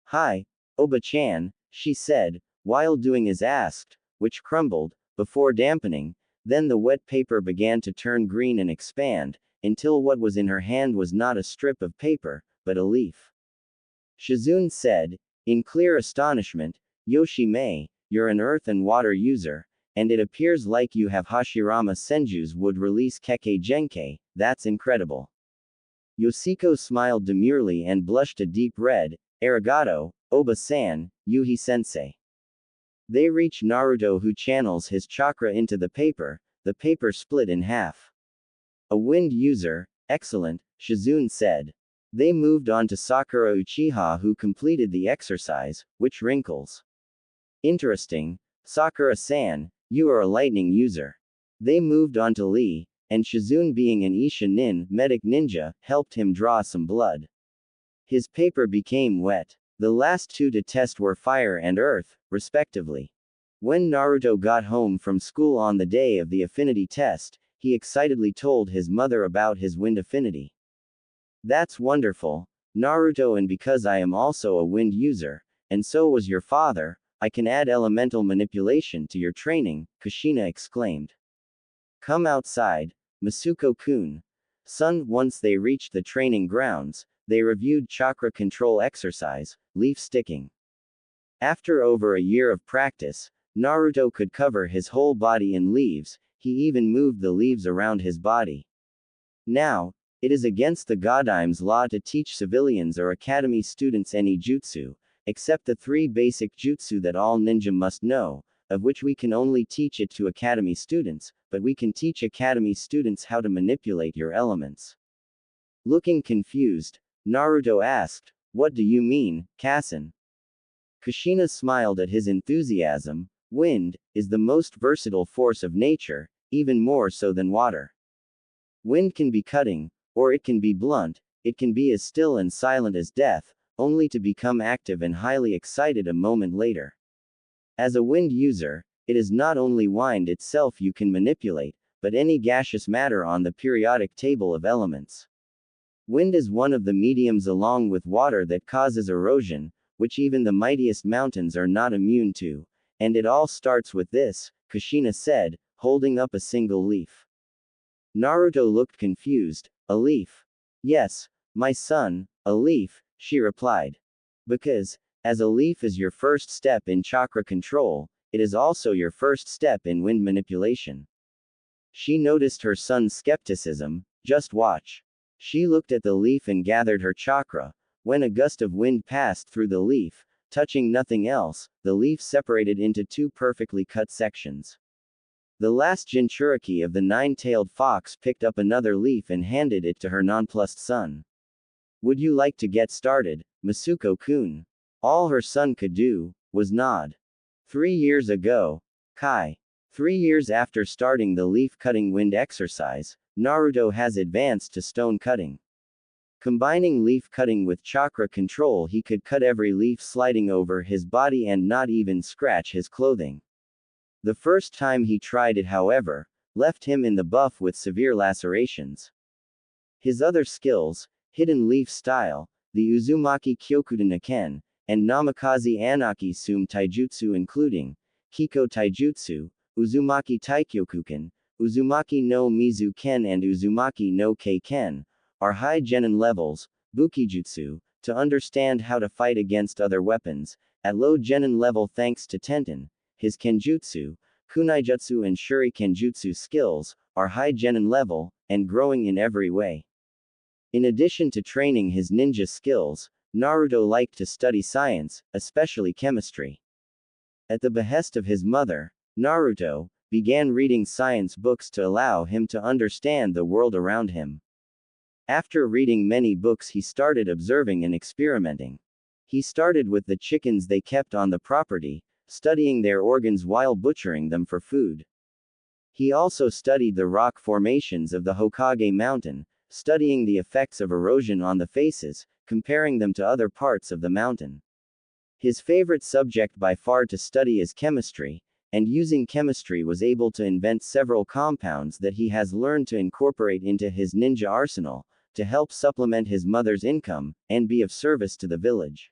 [SPEAKER 1] Hi, Oba-chan, she said, while doing as asked, which crumbled, before dampening, then the wet paper began to turn green and expand, until what was in her hand was not a strip of paper, but a leaf. Shizune said, in clear astonishment, Yoshi-me, you're an earth and water user, and it appears like you have Hashirama Senju's would release Kekkei Genkei, that's incredible. Yoshiko smiled demurely and blushed a deep red. Arigato, Oba-san, Yuhi-sensei. They reach Naruto, who channels his chakra into the paper split in half. A wind user, excellent, Shizune said. They moved on to Sakura Uchiha, who completed the exercise, which wrinkles. Interesting, Sakura-san, you are a lightning user. They moved on to Lee, and Shizune, being an Isha medic ninja, helped him draw some blood. His paper became wet. The last two to test were fire and earth, respectively. When Naruto got home from school on the day of the affinity test, he excitedly told his mother about his wind affinity. That's wonderful, Naruto, and because I am also a wind user, and so was your father, I can add elemental manipulation to your training, Kushina exclaimed. Come outside, Masuko-kun. Son. Once they reached the training grounds, they reviewed chakra control exercise, leaf sticking. After over a year of practice, Naruto could cover his whole body in leaves, he even moved the leaves around his body. Now, it is against the Godime's law to teach civilians or academy students any jutsu, except the 3 basic jutsu that all ninja must know, of which we can only teach it to academy students, but we can teach academy students how to manipulate your elements. Looking confused, Naruto asked, what do you mean, Kassen? Kushina smiled at his enthusiasm. Wind is the most versatile force of nature, even more so than water. Wind can be cutting, or it can be blunt, it can be as still and silent as death, only to become active and highly excited a moment later. As a wind user, it is not only wind itself you can manipulate, but any gaseous matter on the periodic table of elements. Wind is one of the mediums along with water that causes erosion, which even the mightiest mountains are not immune to, and it all starts with this, Kushina said, holding up a single leaf. Naruto looked confused. A leaf? Yes, my son, a leaf, she replied. Because, as a leaf is your first step in chakra control, it is also your first step in wind manipulation. She noticed her son's skepticism. Just watch. She looked at the leaf and gathered her chakra. When a gust of wind passed through the leaf, touching nothing else, the leaf separated into 2 perfectly cut sections. The last Jinchuriki of the 9-tailed fox picked up another leaf and handed it to her nonplussed son. Would you like to get started, Masuko-kun? All her son could do was nod. 3 years ago, Kai. 3 years after starting the leaf-cutting wind exercise, Naruto has advanced to stone cutting. Combining leaf cutting with chakra control, he could cut every leaf sliding over his body and not even scratch his clothing. The first time he tried it, however, left him in the buff with severe lacerations. His other skills, hidden leaf style, the Uzumaki Kyokudo Naken, and Namikaze Anaki Sum Taijutsu, including Kiko Taijutsu, Uzumaki Taikyokuken, Uzumaki no Mizu Ken and Uzumaki no Kei Ken, are high genin levels, Bukijutsu, to understand how to fight against other weapons, at low genin level thanks to Tenten. His Kenjutsu, Kunaijutsu and Shuri Kenjutsu skills, are high genin level, and growing in every way. In addition to training his ninja skills, Naruto liked to study science, especially chemistry. At the behest of his mother, Naruto began reading science books to allow him to understand the world around him. After reading many books, he started observing and experimenting. He started with the chickens they kept on the property, studying their organs while butchering them for food. He also studied the rock formations of the Hokage mountain, studying the effects of erosion on the faces, comparing them to other parts of the mountain. His favorite subject by far to study is chemistry, and using chemistry was able to invent several compounds that he has learned to incorporate into his ninja arsenal, to help supplement his mother's income, and be of service to the village.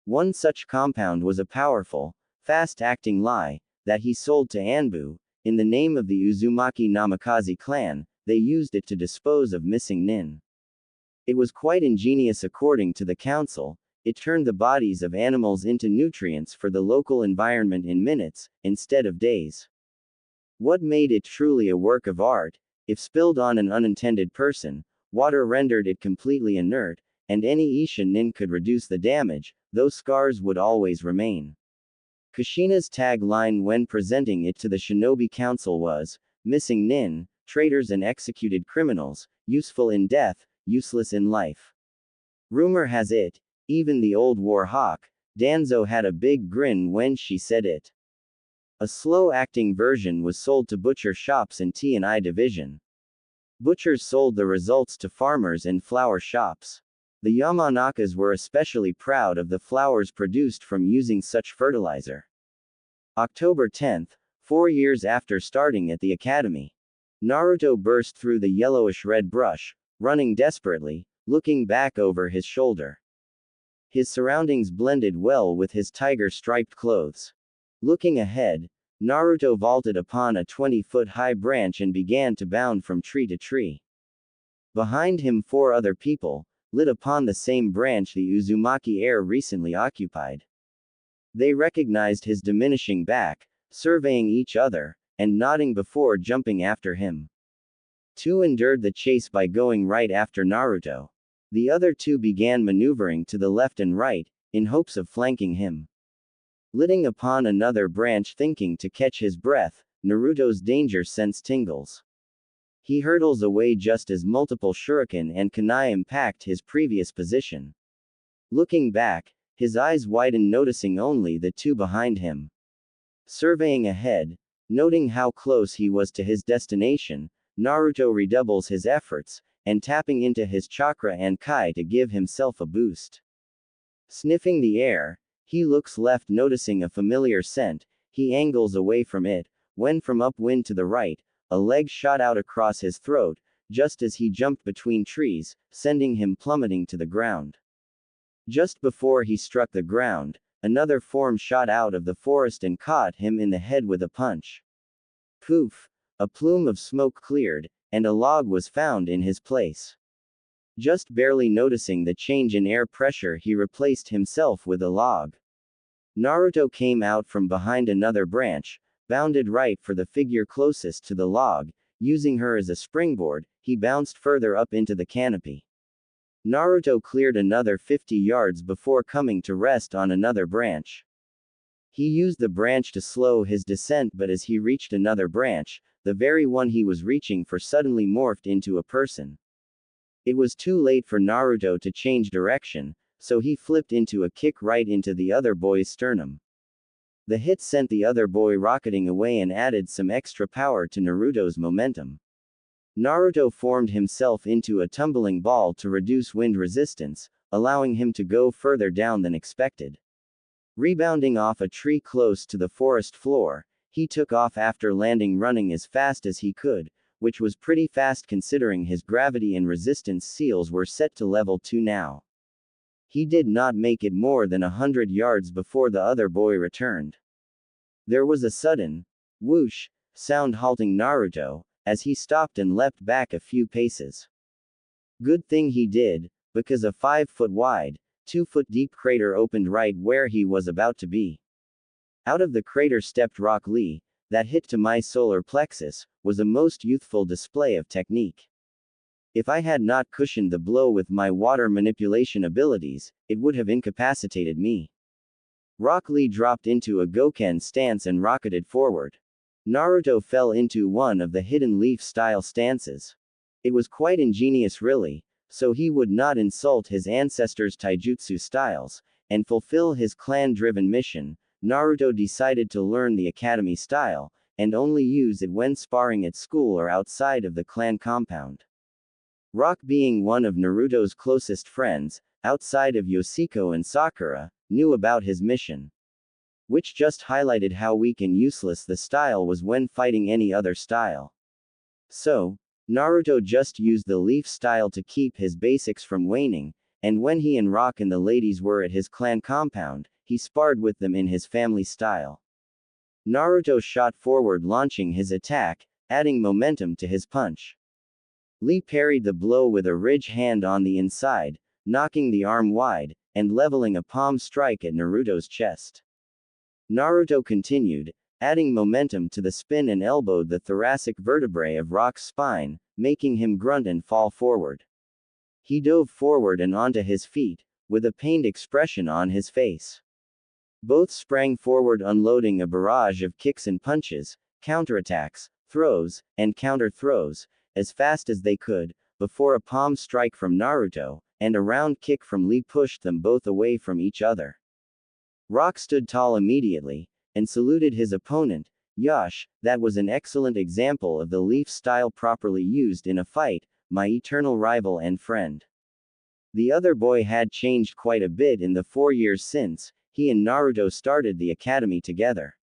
[SPEAKER 1] One such compound was a powerful, fast-acting lye, that he sold to Anbu. In the name of the Uzumaki Namikaze clan, they used it to dispose of missing nin. It was quite ingenious according to the council. it turned the bodies of animals into nutrients for the local environment in minutes, instead of days. What made it truly a work of art? If spilled on an unintended person, water rendered it completely inert, and any Isha nin could reduce the damage, those scars would always remain. Kushina's tagline when presenting it to the Shinobi Council was, "Missing nin, traitors and executed criminals, useful in death, useless in life." Rumor has it, even the old war hawk, Danzo had a big grin when she said it. A slow-acting version was sold to butcher shops and T&I division. Butchers sold the results to farmers and flour shops. The Yamanakas were especially proud of the flours produced from using such fertilizer. October 10, 4 years after starting at the academy. Naruto burst through the yellowish-red brush, running desperately, looking back over his shoulder. His surroundings blended well with his tiger-striped clothes. Looking ahead, Naruto vaulted upon a 20-foot-high branch and began to bound from tree to tree. Behind him 4 other people, lit upon the same branch the Uzumaki heir recently occupied. They recognized his diminishing back, surveying each other, and nodding before jumping after him. 2 endured the chase by going right after Naruto. The other 2 began maneuvering to the left and right, in hopes of flanking him. Litting upon another branch thinking to catch his breath, Naruto's danger sense tingles. He hurtles away just as multiple shuriken and kunai impact his previous position. Looking back, his eyes widen noticing only the 2 behind him. Surveying ahead, noting how close he was to his destination, Naruto redoubles his efforts, and tapping into his chakra and kai to give himself a boost. Sniffing the air, he looks left noticing a familiar scent, he angles away from it, when from upwind to the right, a leg shot out across his throat, just as he jumped between trees, sending him plummeting to the ground. Just before he struck the ground, another form shot out of the forest and caught him in the head with a punch. Poof! A plume of smoke cleared, and a log was found in his place. Just barely noticing the change in air pressure, he replaced himself with a log. Naruto came out from behind another branch, bounded right for the figure closest to the log, using her as a springboard, he bounced further up into the canopy. Naruto cleared another 50 yards before coming to rest on another branch. He used the branch to slow his descent, but as he reached another branch, the very one he was reaching for suddenly morphed into a person. It was too late for Naruto to change direction, so he flipped into a kick right into the other boy's sternum. The hit sent the other boy rocketing away and added some extra power to Naruto's momentum. Naruto formed himself into a tumbling ball to reduce wind resistance, allowing him to go further down than expected. Rebounding off a tree close to the forest floor, he took off after landing running as fast as he could, which was pretty fast considering his gravity and resistance seals were set to level 2 now. He did not make it more than 100 yards before the other boy returned. There was a sudden whoosh sound halting Naruto, as he stopped and leapt back a few paces. Good thing he did, because a 5-foot wide, 2-foot deep crater opened right where he was about to be. Out of the crater stepped Rock Lee. That hit to my solar plexus was a most youthful display of technique. If I had not cushioned the blow with my water manipulation abilities, it would have incapacitated me. Rock Lee dropped into a Goken stance and rocketed forward. Naruto fell into one of the hidden leaf-style stances. It was quite ingenious really, so he would not insult his ancestors' taijutsu styles, and fulfill his clan-driven mission. Naruto decided to learn the academy style, and only use it when sparring at school or outside of the clan compound. Rock, being one of Naruto's closest friends, outside of Yoshiko and Sakura, knew about his mission. Which just highlighted how weak and useless the style was when fighting any other style. So, Naruto just used the leaf style to keep his basics from waning, and when he and Rock and the ladies were at his clan compound, he sparred with them in his family style. Naruto shot forward launching his attack, adding momentum to his punch. Lee parried the blow with a ridge hand on the inside, knocking the arm wide, and leveling a palm strike at Naruto's chest. Naruto continued, adding momentum to the spin and elbowed the thoracic vertebrae of Rock's spine, making him grunt and fall forward. He dove forward and onto his feet, with a pained expression on his face. Both sprang forward, unloading a barrage of kicks and punches, counterattacks, throws, and counter-throws, as fast as they could, before a palm strike from Naruto, and a round kick from Lee pushed them both away from each other. Rock stood tall immediately, and saluted his opponent. Yosh, that was an excellent example of the Leaf style properly used in a fight, my eternal rival and friend. The other boy had changed quite a bit in the 4 years since he and Naruto started the academy together.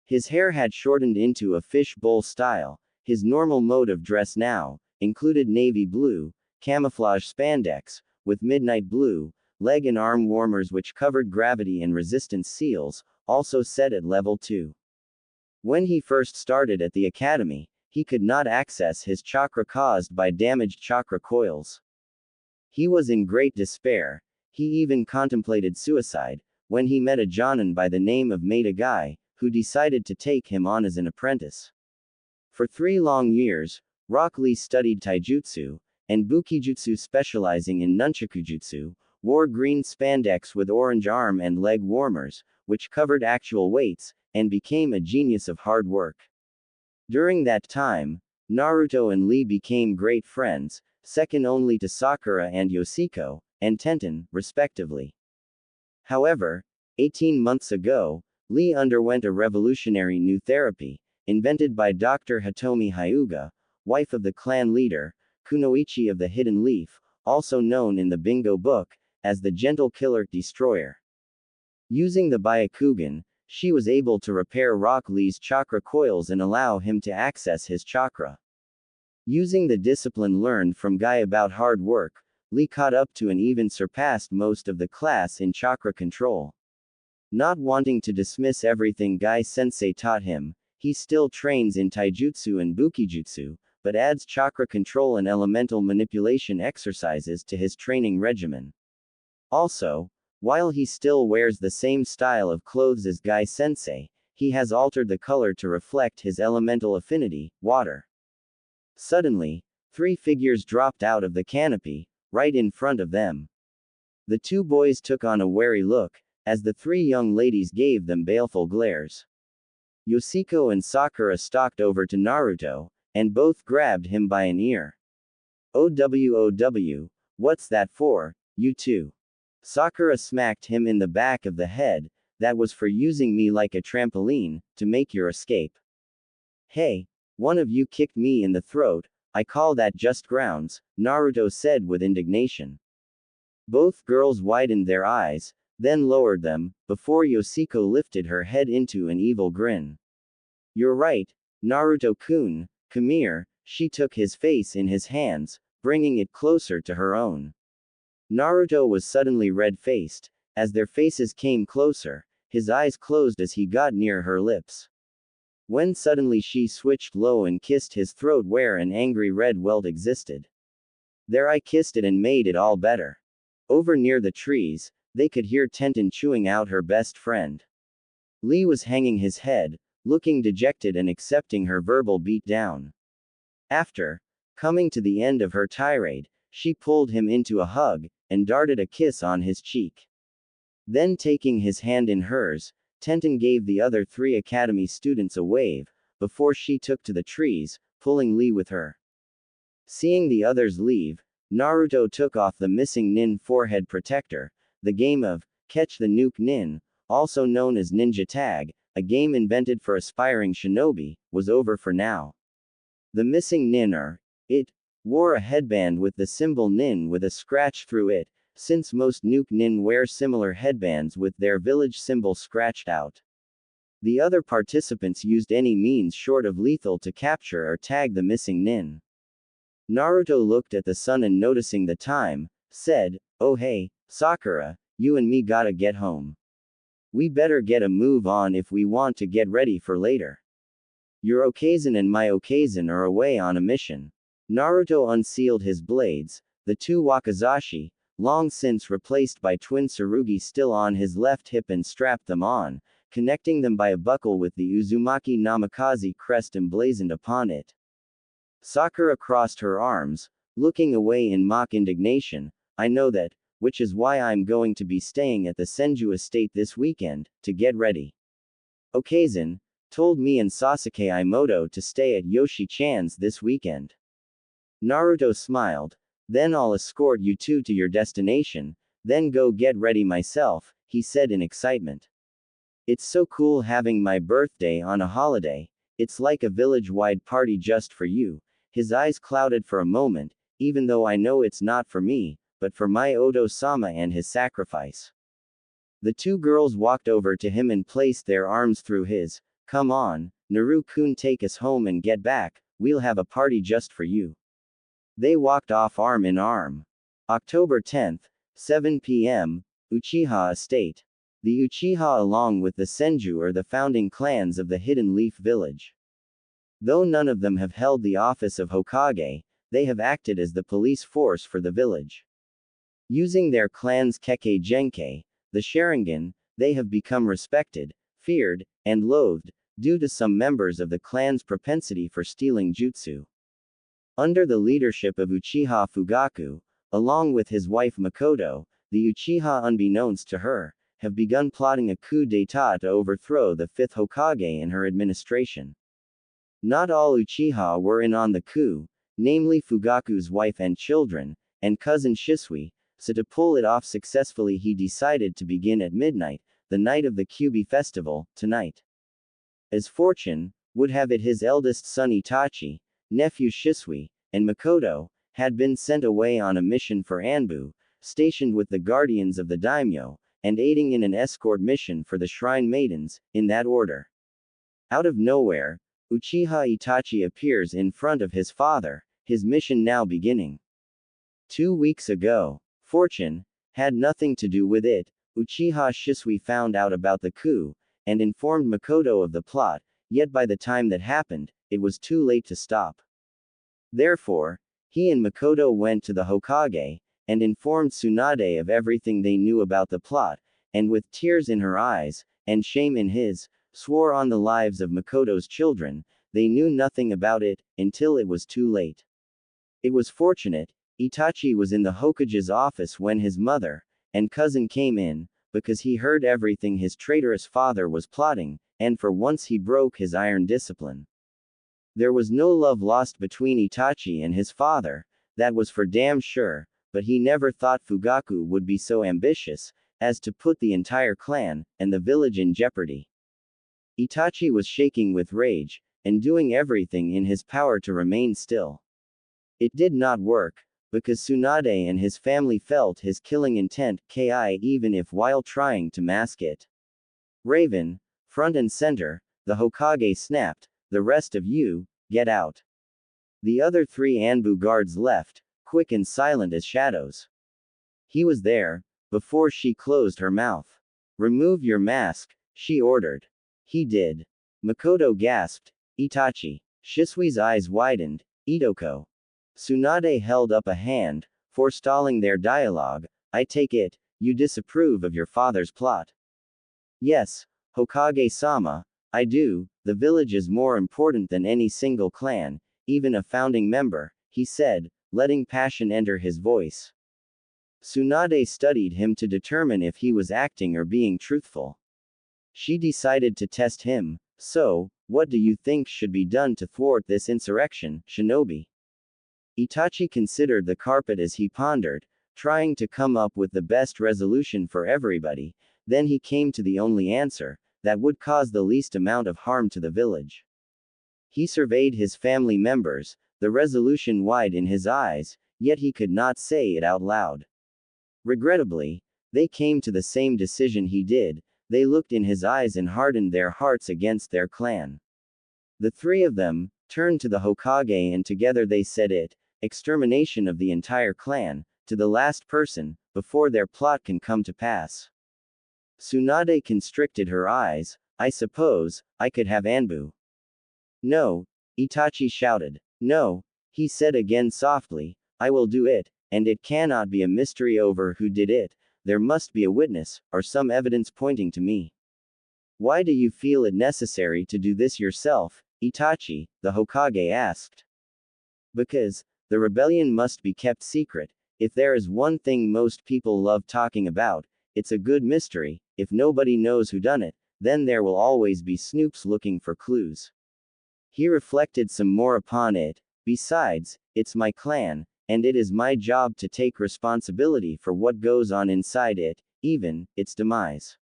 [SPEAKER 1] His hair had shortened into a fish bowl style. His normal mode of dress now included navy blue, camouflage spandex, with midnight blue, leg and arm warmers which covered gravity and resistance seals, also set at level 2. When he first started at the academy, he could not access his chakra caused by damaged chakra coils. He was in great despair. He even contemplated suicide, when he met a Jonin by the name of Maida Guy, who decided to take him on as an apprentice. For 3 long years, Rock Lee studied taijutsu and bukijutsu, specializing in nunchakujutsu, wore green spandex with orange arm and leg warmers, which covered actual weights, and became a genius of hard work. During that time, Naruto and Lee became great friends, second only to Sakura and Yoshiko, and Tenten, respectively. However, 18 months ago, Lee underwent a revolutionary new therapy, invented by Dr. Hitomi Hyuga, wife of the clan leader, Kunoichi of the Hidden Leaf, also known in the Bingo book as the Gentle Killer Destroyer. Using the Byakugan, she was able to repair Rock Lee's chakra coils and allow him to access his chakra. Using the discipline learned from Guy about hard work, Lee caught up to and even surpassed most of the class in chakra control. Not wanting to dismiss everything Guy Sensei taught him, he still trains in taijutsu and bukijutsu, but adds chakra control and elemental manipulation exercises to his training regimen. Also, while he still wears the same style of clothes as Guy Sensei, he has altered the color to reflect his elemental affinity, water. Suddenly, 3 figures dropped out of the canopy, right in front of them. The 2 boys took on a wary look, as the 3 young ladies gave them baleful glares. Yoshiko and Sakura stalked over to Naruto, and both grabbed him by an ear. OWOW, what's that for, you two? Sakura smacked him in the back of the head. That was for using me like a trampoline, to make your escape. Hey, one of you kicked me in the throat, I call that just grounds, Naruto said with indignation. Both girls widened their eyes, then lowered them, before Yoshiko lifted her head into an evil grin. You're right, Naruto-kun, come here. She took his face in his hands, bringing it closer to her own. Naruto was suddenly red-faced. As their faces came closer, his eyes closed as he got near her lips. When suddenly she switched low and kissed his throat where an angry red welt existed. There I kissed it and made it all better. Over near the trees, they could hear Tenten chewing out her best friend. Lee was hanging his head, looking dejected and accepting her verbal beatdown. After coming to the end of her tirade, she pulled him into a hug, and darted a kiss on his cheek. Then taking his hand in hers, Tenten gave the other 3 academy students a wave, before she took to the trees, pulling Lee with her. Seeing the others leave, Naruto took off the missing nin forehead protector. The game of Catch the Nuke Nin, also known as Ninja Tag, a game invented for aspiring shinobi, was over for now. The missing nin it wore a headband with the symbol nin with a scratch through it, since most nuke nin wear similar headbands with their village symbol scratched out. The other participants used any means short of lethal to capture or tag the missing nin. Naruto looked at the sun and noticing the time, said, "Oh hey, Sakura, you and me gotta get home. We better get a move on if we want to get ready for later. Your Okazen and my Okazen are away on a mission." Naruto unsealed his blades. The 2 wakizashi, long since replaced by twin tsurugi still on his left hip and strapped them on, connecting them by a buckle with the Uzumaki Namikaze crest emblazoned upon it. Sakura crossed her arms, looking away in mock indignation. I know that, which is why I'm going to be staying at the Senju estate this weekend, to get ready. Okazen told me and Sasuke Imoto to stay at Yoshi-chan's this weekend. Naruto smiled. Then I'll escort you two to your destination, then go get ready myself, he said in excitement. It's so cool having my birthday on a holiday, it's like a village-wide party just for you. His eyes clouded for a moment, even though I know it's not for me, but for my Odo-sama and his sacrifice. The two girls walked over to him and placed their arms through his. Come on, Naru-kun, take us home and get back, we'll have a party just for you. They walked off arm in arm. October 10th, 7 p.m., Uchiha Estate. The Uchiha along with the Senju are the founding clans of the Hidden Leaf Village. Though none of them have held the office of Hokage, they have acted as the police force for the village. Using their clan's Kekkei Genkei, the Sharingan, they have become respected, feared, and loathed, due to some members of the clan's propensity for stealing jutsu. Under the leadership of Uchiha Fugaku, along with his wife Makoto, the Uchiha, unbeknownst to her, have begun plotting a coup d'état to overthrow the fifth Hokage and her administration. Not all Uchiha were in on the coup, namely Fugaku's wife and children, and cousin Shisui, so to pull it off successfully he decided to begin at midnight, the night of the Kyubi festival, tonight. As fortune would have it, his eldest son Itachi, nephew Shisui, and Makoto, had been sent away on a mission for Anbu, stationed with the guardians of the daimyo, and aiding in an escort mission for the shrine maidens, in that order. Out of nowhere, Uchiha Itachi appears in front of his father, his mission now beginning. 2 weeks ago, fortune had nothing to do with it. Uchiha Shisui found out about the coup, and informed Makoto of the plot, yet by the time that happened, it was too late to stop. Therefore, he and Makoto went to the Hokage, and informed Tsunade of everything they knew about the plot, and with tears in her eyes, and shame in his, swore on the lives of Makoto's children, they knew nothing about it, until it was too late. It was fortunate, Itachi was in the Hokage's office when his mother and cousin came in, because he heard everything his traitorous father was plotting, and for once he broke his iron discipline. There was no love lost between Itachi and his father, that was for damn sure, but he never thought Fugaku would be so ambitious, as to put the entire clan, and the village in jeopardy. Itachi was shaking with rage, and doing everything in his power to remain still. It did not work, because Tsunade and his family felt his killing intent, even if while trying to mask it. Raven, front and center, the Hokage snapped, the rest of you, get out. The other 3 Anbu guards left, quick and silent as shadows. He was there, before she closed her mouth. Remove your mask, she ordered. He did. Makoto gasped, Itachi. Shisui's eyes widened, Itoko. Tsunade held up a hand, forestalling their dialogue. I take it, you disapprove of your father's plot. Yes, Hokage-sama, I do. The village is more important than any single clan, even a founding member, he said, letting passion enter his voice. Tsunade studied him to determine if he was acting or being truthful. She decided to test him. So, what do you think should be done to thwart this insurrection, shinobi? Itachi considered the carpet as he pondered, trying to come up with the best resolution for everybody. Then he came to the only answer that would cause the least amount of harm to the village. He surveyed his family members, the resolution wide in his eyes, yet he could not say it out loud. Regrettably, they came to the same decision he did. They looked in his eyes and hardened their hearts against their clan. The 3 of them turned to the Hokage and together they said it, extermination of the entire clan, to the last person, before their plot can come to pass. Tsunade constricted her eyes. I suppose, I could have Anbu. No, Itachi shouted. No, he said again softly, I will do it, and it cannot be a mystery over who did it. There must be a witness, or some evidence pointing to me. Why do you feel it necessary to do this yourself, Itachi? The Hokage asked. Because the rebellion must be kept secret. If there is one thing most people love talking about, it's a good mystery. If nobody knows who done it, then there will always be snoops looking for clues. He reflected some more upon it. Besides, it's my clan, and it is my job to take responsibility for what goes on inside it, even its demise.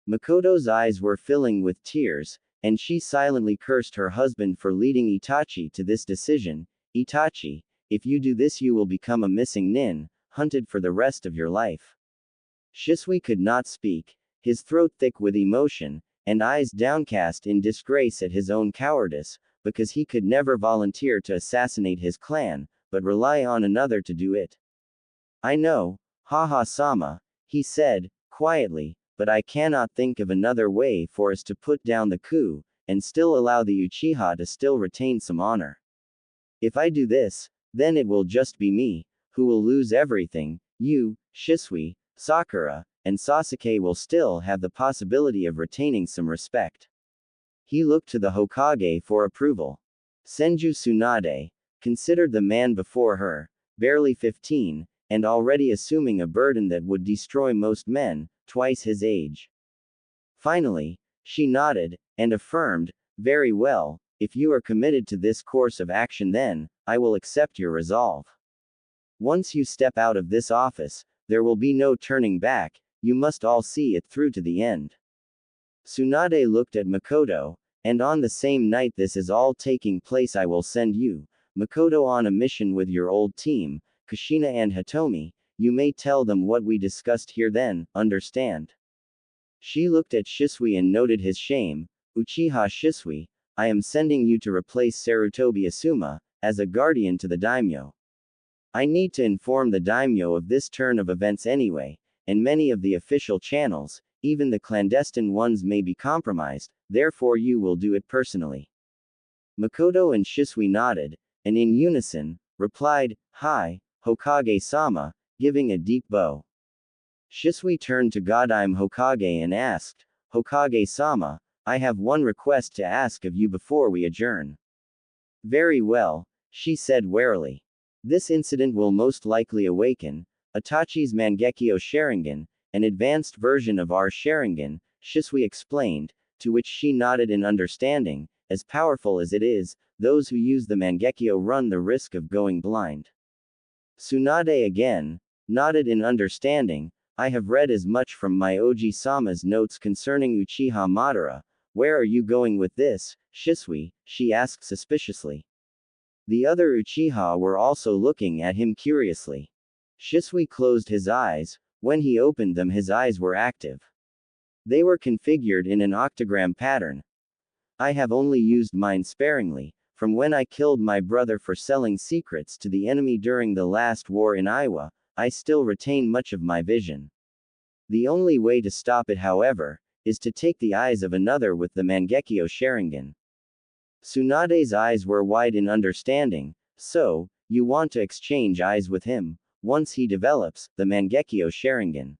[SPEAKER 1] Makoto's eyes were filling with tears, and she silently cursed her husband for leading Itachi to this decision. Itachi, if you do this you will become a missing nin, hunted for the rest of your life. Shisui could not speak, his throat thick with emotion, and eyes downcast in disgrace at his own cowardice, because he could never volunteer to assassinate his clan, but rely on another to do it. I know, Haha-sama, he said, quietly, but I cannot think of another way for us to put down the coup, and still allow the Uchiha to still retain some honor. If I do this, then it will just be me, who will lose everything. You, Shisui, Sakura, and Sasuke will still have the possibility of retaining some respect. He looked to the Hokage for approval. Senju Tsunade considered the man before her, barely 15, and already assuming a burden that would destroy most men, twice his age. Finally, she nodded, and affirmed, very well, if you are committed to this course of action then, I will accept your resolve. Once you step out of this office, there will be no turning back, you must all see it through to the end. Tsunade looked at Makoto, and on the same night this is all taking place I will send you, Makoto, on a mission with your old team, Kushina and Hitomi. You may tell them what we discussed here then, understand? She looked at Shisui and noted his shame. Uchiha Shisui, I am sending you to replace Sarutobi Asuma, as a guardian to the daimyo. I need to inform the daimyo of this turn of events anyway, and many of the official channels, even the clandestine ones, may be compromised, therefore you will do it personally. Makoto and Shisui nodded, and in unison, replied, Hi, Hokage-sama, giving a deep bow. Shisui turned to Godime Hokage and asked, Hokage-sama, I have one request to ask of you before we adjourn. Very well, she said warily. This incident will most likely awaken Itachi's Mangekyo Sharingan, an advanced version of our Sharingan, Shisui explained, to which she nodded in understanding. As powerful as it is, those who use the Mangekyo run the risk of going blind. Tsunade again nodded in understanding. I have read as much from my Oji-sama's notes concerning Uchiha Madara. Where are you going with this, Shisui? She asked suspiciously. The other Uchiha were also looking at him curiously. Shisui closed his eyes. When he opened them his eyes were active. They were configured in an octagram pattern. I have only used mine sparingly. From when I killed my brother for selling secrets to the enemy during the last war in Iowa, I still retain much of my vision. The only way to stop it, however, is to take the eyes of another with the Mangekyo Sharingan. Tsunade's eyes were wide in understanding. So, you want to exchange eyes with him, once he develops the Mangekyo Sharingan.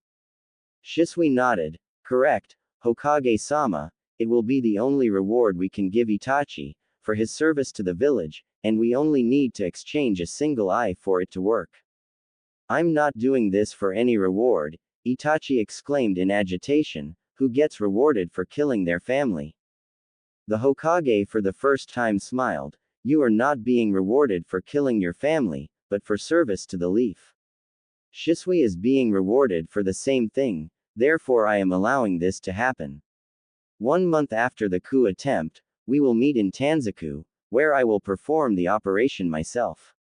[SPEAKER 1] Shisui nodded. Correct, Hokage-sama, it will be the only reward we can give Itachi, for his service to the village, and we only need to exchange a single eye for it to work. I'm not doing this for any reward, Itachi exclaimed in agitation. Who gets rewarded for killing their family? The Hokage for the first time smiled. You are not being rewarded for killing your family, but for service to the leaf. Shisui is being rewarded for the same thing, therefore I am allowing this to happen. 1 month after the coup attempt, we will meet in Tanzaku, where I will perform the operation myself.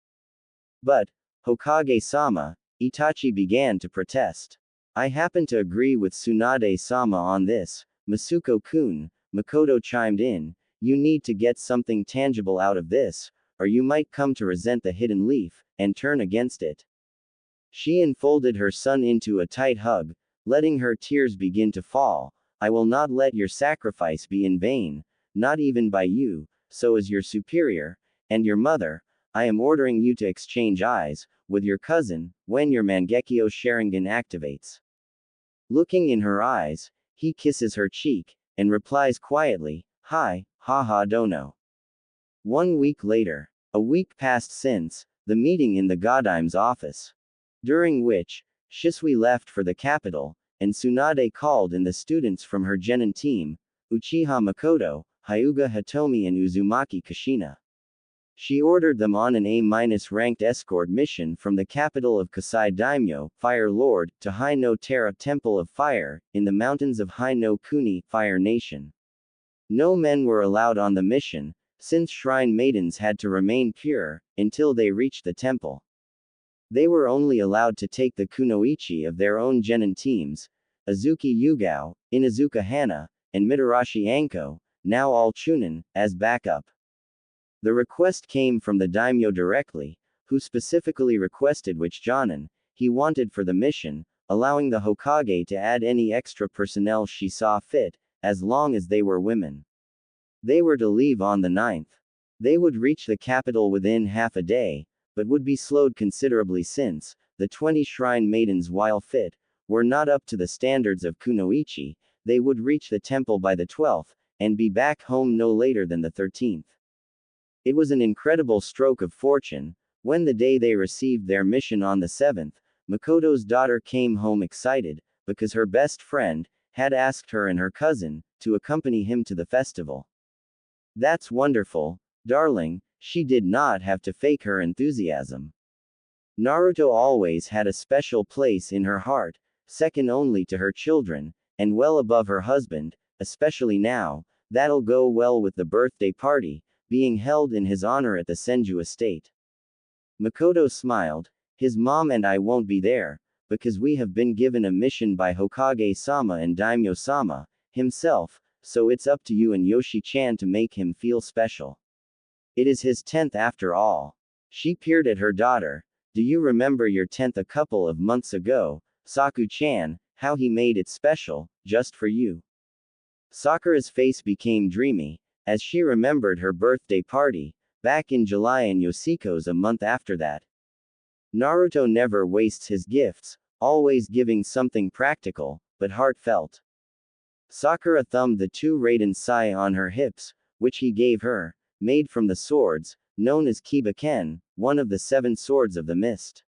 [SPEAKER 1] But, Hokage-sama, Itachi began to protest. I happen to agree with Tsunade-sama on this, Masuko-kun, Makoto chimed in. You need to get something tangible out of this, or you might come to resent the hidden leaf, and turn against it. She enfolded her son into a tight hug, letting her tears begin to fall. I will not let your sacrifice be in vain, not even by you, so as your superior, and your mother. I am ordering you to exchange eyes with your cousin when your Mangekyo Sharingan activates. Looking in her eyes, he kisses her cheek and replies quietly, "Hi, haha dono." 1 week later. A week passed since the meeting in the Godime's office, during which Shisui left for the capital, and Tsunade called in the students from her genin team, Uchiha Makoto, Hyuga Hitomi and Uzumaki Kushina. She ordered them on an A-ranked escort mission from the capital of Kasai Daimyo, Fire Lord, to Hai no Terra Temple of Fire, in the mountains of Hai no Kuni, Fire Nation. No men were allowed on the mission, since shrine maidens had to remain pure until they reached the temple. They were only allowed to take the kunoichi of their own genin teams, Azuki Yugao, Inazuka Hana, and Mitarashi Anko, now all chunin, as backup. The request came from the daimyo directly, who specifically requested which jonin he wanted for the mission, allowing the Hokage to add any extra personnel she saw fit, as long as they were women. They were to leave on the 9th. They would reach the capital within half a day, but would be slowed considerably since the 20 shrine maidens, while fit, were not up to the standards of kunoichi. They would reach the temple by the 12th, and be back home no later than the 13th. It was an incredible stroke of fortune, when the day they received their mission on the 7th, Makoto's daughter came home excited, because her best friend had asked her and her cousin to accompany him to the festival. "That's wonderful, darling," she did not have to fake her enthusiasm. Naruto always had a special place in her heart, second only to her children, and well above her husband, especially now. That'll go well with the birthday party being held in his honor at the Senju estate. Makoto smiled. "His mom and I won't be there, because we have been given a mission by Hokage-sama and Daimyo-sama himself, so it's up to you and Yoshi-chan to make him feel special. It is his 10th after all." She peered at her daughter. "Do you remember your 10th a couple of months ago, Saku-chan, how he made it special, just for you?" Sakura's face became dreamy, as she remembered her birthday party, back in July, and Yoshiko's a month after that. Naruto never wastes his gifts, always giving something practical, but heartfelt. Sakura thumbed the 2 Raiden sai on her hips, which he gave her, made from the swords, known as Kiba-ken, one of the 7 swords of the mist.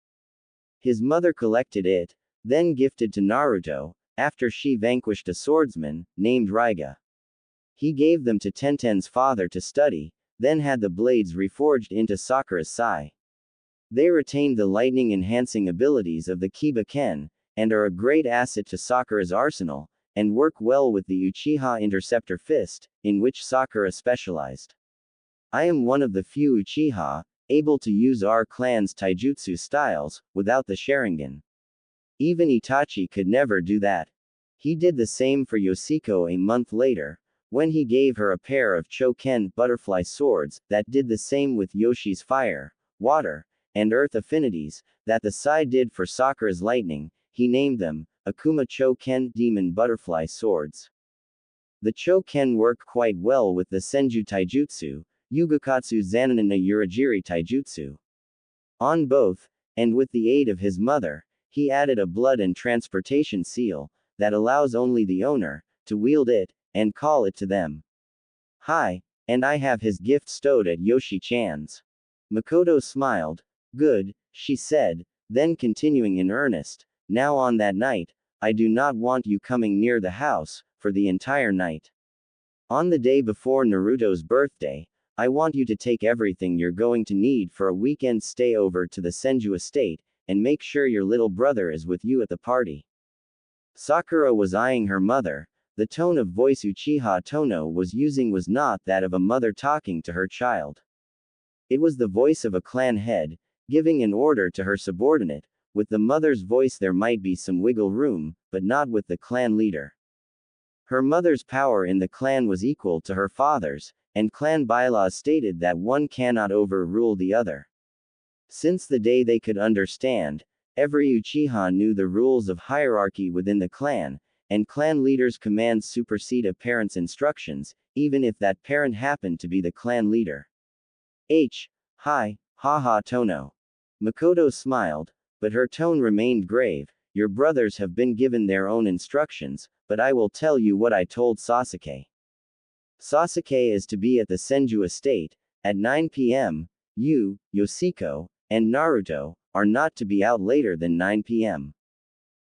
[SPEAKER 1] His mother collected it, then gifted to Naruto, after she vanquished a swordsman, named Raiga. He gave them to Tenten's father to study, then had the blades reforged into Sakura's sai. They retained the lightning-enhancing abilities of the Kiba-ken, and are a great asset to Sakura's arsenal, and work well with the Uchiha Interceptor Fist, in which Sakura specialized. "I am one of the few Uchiha able to use our clan's taijutsu styles without the Sharingan. Even Itachi could never do that." He did the same for Yoshiko a month later, when he gave her a pair of Choken butterfly swords that did the same with Yoshi's fire, water, and earth affinities that the sai did for Sakura's lightning. He named them Akuma Choken demon butterfly swords. The Choken work quite well with the Senju taijutsu, Yugakatsu Zanin no Urajiri taijutsu. On both, and with the aid of his mother, he added a blood and transportation seal that allows only the owner to wield it and call it to them. "Hi, and I have his gift stowed at Yoshi-chan's." Makoto smiled. "Good," she said, then continuing in earnest, "Now on that night, I do not want you coming near the house for the entire night. On the day before Naruto's birthday, I want you to take everything you're going to need for a weekend stay over to the Senju estate, and make sure your little brother is with you at the party." Sakura was eyeing her mother. The tone of voice Uchiha Tono was using was not that of a mother talking to her child. It was the voice of a clan head, giving an order to her subordinate. With the mother's voice there might be some wiggle room, but not with the clan leader. Her mother's power in the clan was equal to her father's, and clan bylaws stated that one cannot overrule the other. Since the day they could understand, every Uchiha knew the rules of hierarchy within the clan, and clan leaders' commands supersede a parent's instructions, even if that parent happened to be the clan leader. Hi, Haha Tono. Makoto smiled, but her tone remained grave. Your brothers have been given their own instructions, but I will tell you what I told Sasuke. Sasuke is to be at the Senju estate, at 9 p.m., you, Yoshiko, and Naruto, are not to be out later than 9 p.m.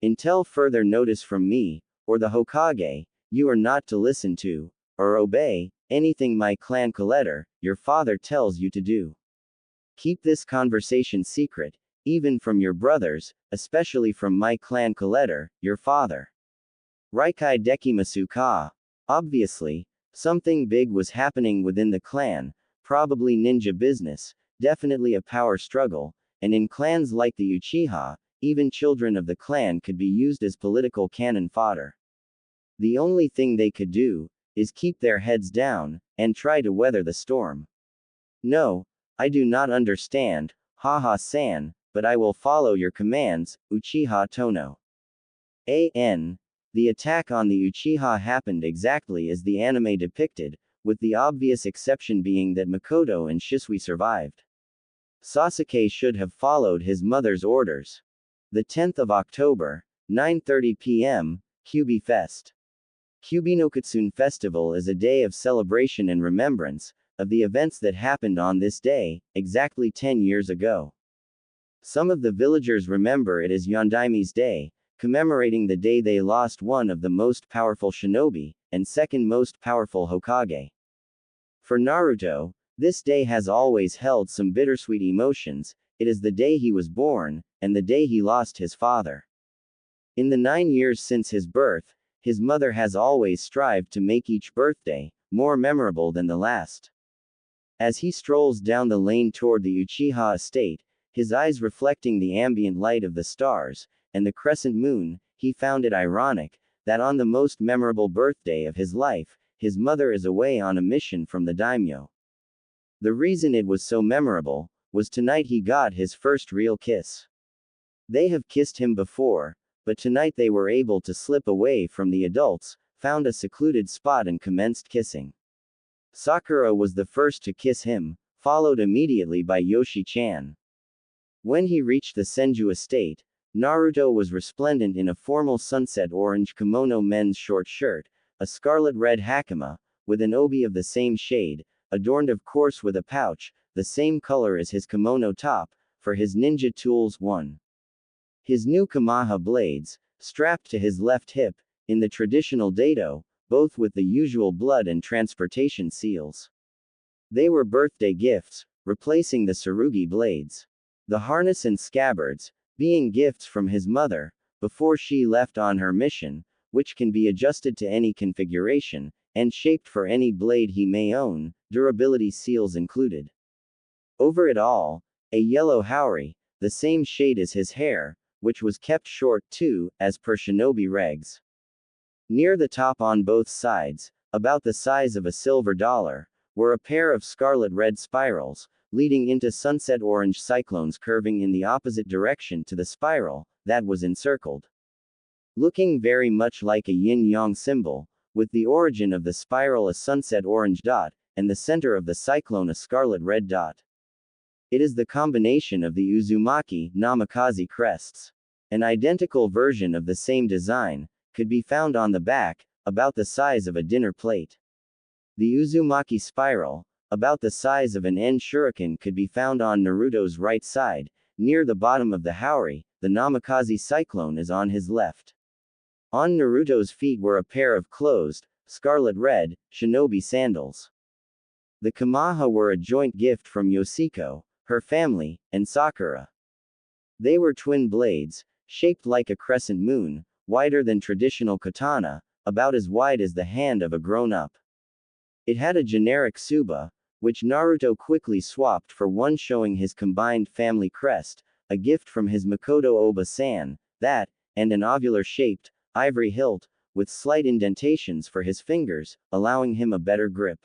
[SPEAKER 1] Until further notice from me, or the Hokage, you are not to listen to, or obey, anything my clan leader, your father tells you to do. Keep this conversation secret, even from your brothers, especially from my clan leader, your father. Raikai Dekimasu ka. Obviously, something big was happening within the clan, probably ninja business, definitely a power struggle, and in clans like the Uchiha, even children of the clan could be used as political cannon fodder. The only thing they could do, is keep their heads down, and try to weather the storm. No, I do not understand, haha-san, but I will follow your commands, Uchiha Tono. The attack on the Uchiha happened exactly as the anime depicted, with the obvious exception being that Makoto and Shisui survived. Sasuke should have followed his mother's orders. The 10th of October, 9:30 p.m., Kyubi Fest. Kyubi no Kitsune Festival is a day of celebration and remembrance of the events that happened on this day, exactly 10 years ago. Some of the villagers remember it as Yondaimi's Day, commemorating the day they lost one of the most powerful shinobi, and second most powerful Hokage. For Naruto, this day has always held some bittersweet emotions. It is the day he was born, and the day he lost his father. In the 9 years since his birth, his mother has always strived to make each birthday more memorable than the last. As he strolls down the lane toward the Uchiha estate, his eyes reflecting the ambient light of the stars and the crescent moon, he found it ironic that on the most memorable birthday of his life, his mother is away on a mission from the daimyo. The reason it was so memorable was tonight he got his first real kiss. They have kissed him before, but tonight they were able to slip away from the adults, found a secluded spot and commenced kissing. Sakura was the first to kiss him, followed immediately by Yoshi-chan. When he reached the Senju estate, Naruto was resplendent in a formal sunset orange kimono men's short shirt, a scarlet-red hakama, with an obi of the same shade, adorned of course with a pouch, the same color as his kimono top, for his ninja tools 1. His new Kamaha blades, strapped to his left hip, in the traditional dado, both with the usual blood and transportation seals. They were birthday gifts, replacing the Tsurugi blades. The harness and scabbards, being gifts from his mother, before she left on her mission, which can be adjusted to any configuration, and shaped for any blade he may own, durability seals included. Over it all, a yellow haori, the same shade as his hair, which was kept short too, as per shinobi regs. Near the top on both sides, about the size of a silver dollar, were a pair of scarlet-red spirals, leading into sunset orange cyclones curving in the opposite direction to the spiral that was encircled. Looking very much like a yin-yang symbol, with the origin of the spiral a sunset orange dot, and the center of the cyclone a scarlet red dot. It is the combination of the Uzumaki Namikaze crests. An identical version of the same design could be found on the back, about the size of a dinner plate. The Uzumaki spiral, about the size of an En shuriken, could be found on Naruto's right side, near the bottom of the haori. The Namikaze cyclone is on his left. On Naruto's feet were a pair of closed, scarlet red, shinobi sandals. The Kamaha were a joint gift from Yoshiko, her family, and Sakura. They were twin blades, shaped like a crescent moon, wider than traditional katana, about as wide as the hand of a grown-up. It had a generic tsuba, which Naruto quickly swapped for one showing his combined family crest, a gift from his Makoto Oba-san, that, and an ovular-shaped, ivory hilt, with slight indentations for his fingers, allowing him a better grip.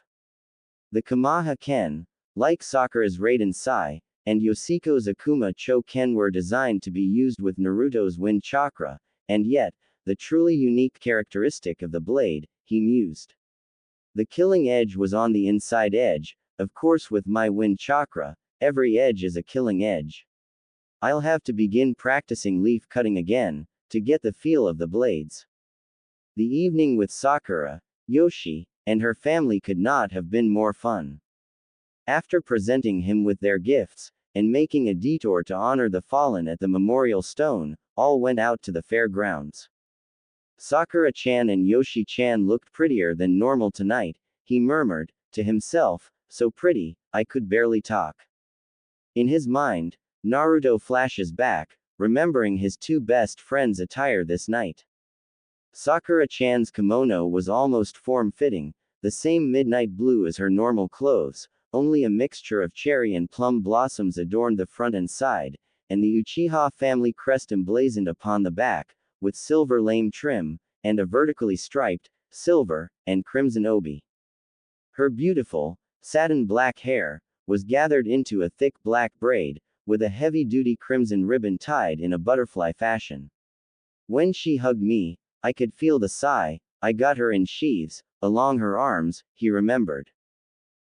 [SPEAKER 1] The Kamaha Ken, like Sakura's Raiden Sai, and Yoshiko's Akuma Cho Ken were designed to be used with Naruto's wind chakra, and yet, the truly unique characteristic of the blade, he mused. The killing edge was on the inside edge, of course with my wind chakra, every edge is a killing edge. I'll have to begin practicing leaf cutting again, to get the feel of the blades. The evening with Sakura, Yoshi, and her family could not have been more fun. After presenting him with their gifts, and making a detour to honor the fallen at the memorial stone, all went out to the fairgrounds. Sakura-chan and Yoshi-chan looked prettier than normal tonight, he murmured, to himself, so pretty, I could barely talk. In his mind, Naruto flashes back, remembering his two best friends' attire this night. Sakura-chan's kimono was almost form-fitting, the same midnight blue as her normal clothes, only a mixture of cherry and plum blossoms adorned the front and side, and the Uchiha family crest emblazoned upon the back, with silver lame trim, and a vertically striped, silver, and crimson obi. Her beautiful, satin black hair, was gathered into a thick black braid, with a heavy-duty crimson ribbon tied in a butterfly fashion. When she hugged me, I could feel the sigh, I got her in sheaths, along her arms, he remembered.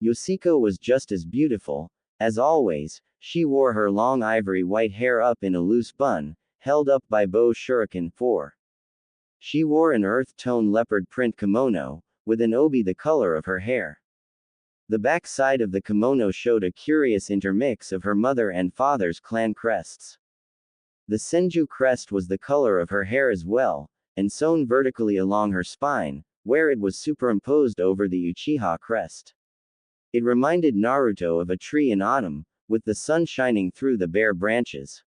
[SPEAKER 1] Yoshiko was just as beautiful, as always, she wore her long ivory white hair up in a loose bun, held up by bow shuriken 4. She wore an earth-tone leopard print kimono, with an obi the color of her hair. The back side of the kimono showed a curious intermix of her mother and father's clan crests. The Senju crest was the color of her hair as well, and sewn vertically along her spine, where it was superimposed over the Uchiha crest. It reminded Naruto of a tree in autumn, with the sun shining through the bare branches.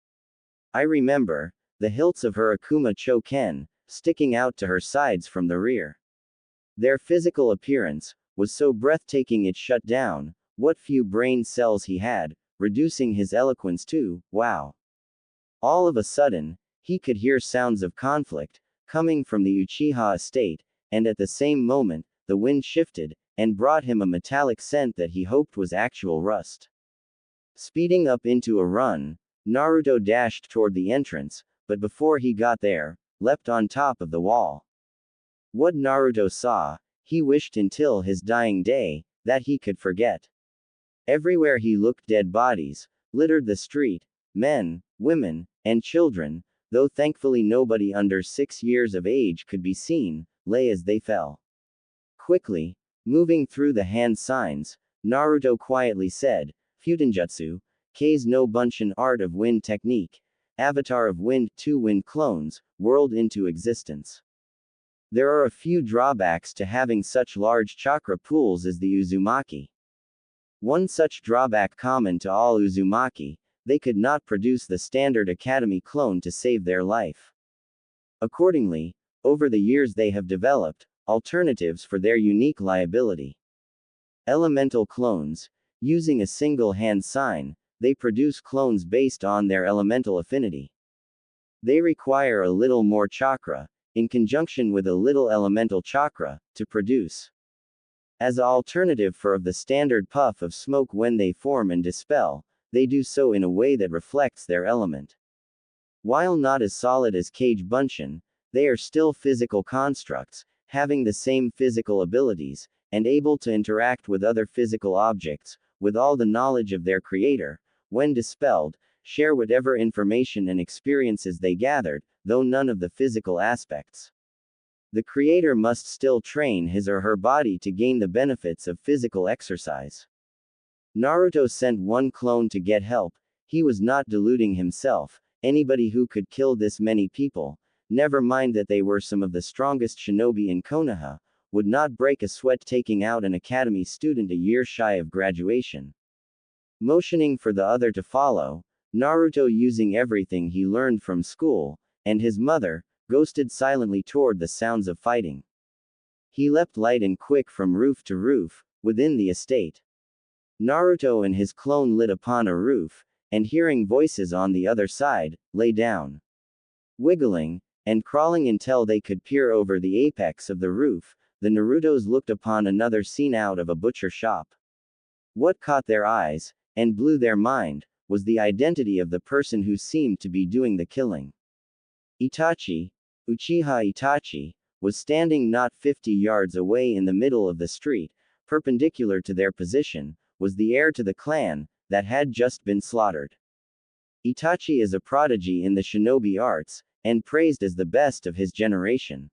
[SPEAKER 1] I remember, the hilts of her Akuma Choken, sticking out to her sides from the rear. Their physical appearance was so breathtaking it shut down what few brain cells he had, reducing his eloquence to, wow. All of a sudden, he could hear sounds of conflict, coming from the Uchiha estate, and at the same moment, the wind shifted, and brought him a metallic scent that he hoped was actual rust. Speeding up into a run, Naruto dashed toward the entrance, but before he got there, leapt on top of the wall. What Naruto saw, he wished until his dying day, that he could forget. Everywhere he looked dead bodies, littered the street, men, women, and children, though thankfully nobody under 6 years of age could be seen, lay as they fell. Quickly, moving through the hand signs, Naruto quietly said, Futenjutsu, K's no Bunshin art of wind technique, avatar of wind, 2 wind clones, whirled into existence. There are a few drawbacks to having such large chakra pools as the Uzumaki. One such drawback common to all Uzumaki, they could not produce the standard Academy clone to save their life. Accordingly, over the years they have developed alternatives for their unique liability. Elemental clones, using a single hand sign, they produce clones based on their elemental affinity. They require a little more chakra, in conjunction with a little elemental chakra, to produce. As an alternative for the standard puff of smoke when they form and dispel, they do so in a way that reflects their element. While not as solid as Kage Bunshin, they are still physical constructs, having the same physical abilities, and able to interact with other physical objects, with all the knowledge of their creator, when dispelled, share whatever information and experiences they gathered, though none of the physical aspects. The creator must still train his or her body to gain the benefits of physical exercise. Naruto sent one clone to get help, he was not deluding himself, anybody who could kill this many people, never mind that they were some of the strongest shinobi in Konoha, would not break a sweat taking out an academy student a year shy of graduation. Motioning for the other to follow, Naruto, using everything he learned from school, and his mother, ghosted silently toward the sounds of fighting. He leapt light and quick from roof to roof, within the estate. Naruto and his clone lit upon a roof, and hearing voices on the other side, lay down. Wiggling, and crawling until they could peer over the apex of the roof, the Narutos looked upon another scene out of a butcher shop. What caught their eyes, and blew their mind, was the identity of the person who seemed to be doing the killing. Itachi, Uchiha Itachi, was standing not 50 yards away in the middle of the street, perpendicular to their position, was the heir to the clan, that had just been slaughtered. Itachi is a prodigy in the shinobi arts, and praised as the best of his generation.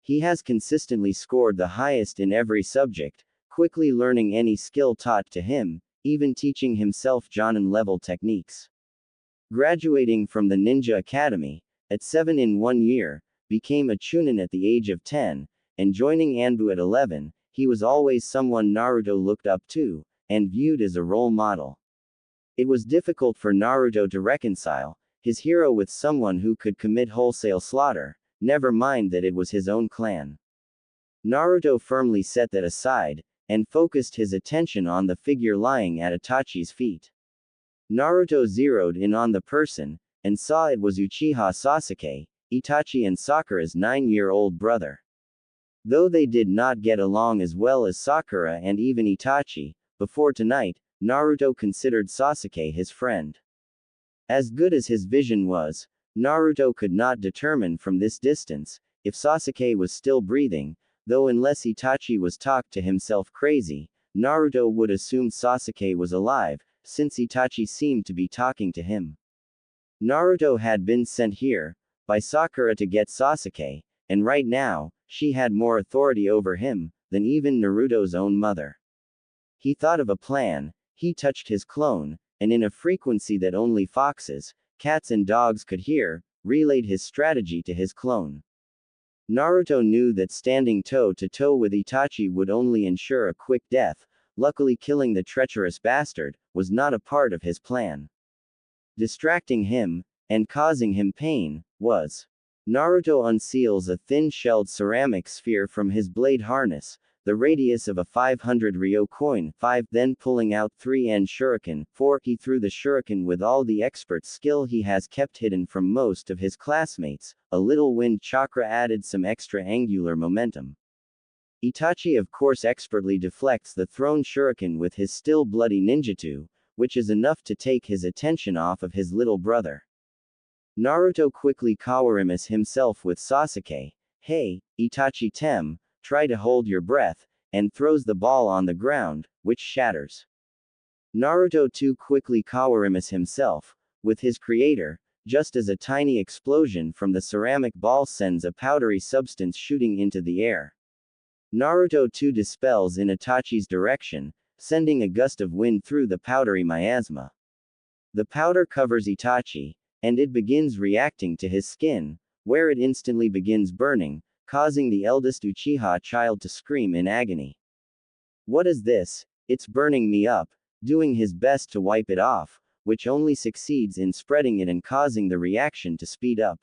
[SPEAKER 1] He has consistently scored the highest in every subject, quickly learning any skill taught to him, even teaching himself Jonin-level techniques. Graduating from the Ninja Academy, at 7 in 1 year, became a Chunin at the age of 10, and joining Anbu at 11, he was always someone Naruto looked up to, and viewed as a role model. It was difficult for Naruto to reconcile his hero with someone who could commit wholesale slaughter, never mind that it was his own clan. Naruto firmly set that aside, and focused his attention on the figure lying at Itachi's feet. Naruto zeroed in on the person, and saw it was Uchiha Sasuke, Itachi and Sakura's 9-year-old brother. Though they did not get along as well as Sakura and even Itachi, before tonight, Naruto considered Sasuke his friend. As good as his vision was, Naruto could not determine from this distance if Sasuke was still breathing, though unless Itachi was talked to himself crazy, Naruto would assume Sasuke was alive, since Itachi seemed to be talking to him. Naruto had been sent here by Sakura to get Sasuke, and right now, she had more authority over him than even Naruto's own mother. He thought of a plan. He touched his clone, and in a frequency that only foxes, cats and dogs could hear, relayed his strategy to his clone. Naruto knew that standing toe-to-toe with Itachi would only ensure a quick death. Luckily, killing the treacherous bastard was not a part of his plan. Distracting him, and causing him pain, was. Naruto unseals a thin-shelled ceramic sphere from his blade harness, the radius of a 500 Ryo coin, 5, then pulling out 3 shuriken, 4, he threw the shuriken with all the expert skill he has kept hidden from most of his classmates. A little wind chakra added some extra angular momentum. Itachi of course expertly deflects the thrown shuriken with his still bloody ninjutsu, which is enough to take his attention off of his little brother. Naruto quickly Kawarimas himself with Sasuke. Hey, Itachi Tem, try to hold your breath, and throws the ball on the ground, which shatters. Naruto too quickly Kawarimas himself with his creator, just as a tiny explosion from the ceramic ball sends a powdery substance shooting into the air. Naruto too dispels in Itachi's direction, sending a gust of wind through the powdery miasma. The powder covers Itachi, and it begins reacting to his skin, where it instantly begins burning, causing the eldest Uchiha child to scream in agony. What is this? It's burning me up, doing his best to wipe it off, which only succeeds in spreading it and causing the reaction to speed up.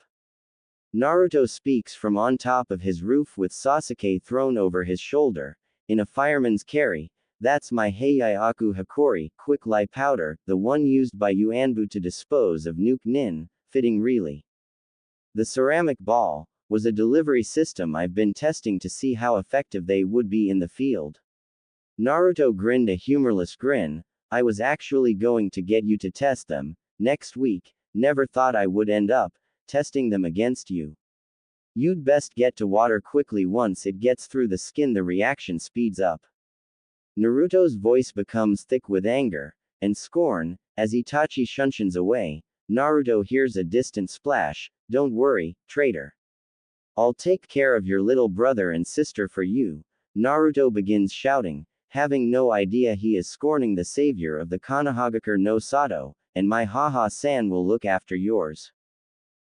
[SPEAKER 1] Naruto speaks from on top of his roof with Sasuke thrown over his shoulder, in a fireman's carry. That's my Heiyaku Hikori, quick lie powder, the one used by Yuanbu to dispose of Nuke Nin, fitting really. The ceramic ball was a delivery system I've been testing to see how effective they would be in the field. Naruto grinned a humorless grin. I was actually going to get you to test them next week, never thought I would end up testing them against you. You'd best get to water quickly. Once it gets through the skin the reaction speeds up. Naruto's voice becomes thick with anger and scorn. As Itachi shunshins away, Naruto hears a distant splash. Don't worry, traitor. I'll take care of your little brother and sister for you. Naruto begins shouting, having no idea he is scorning the savior of the Konohagakure no Sato, and my Haha-san will look after yours.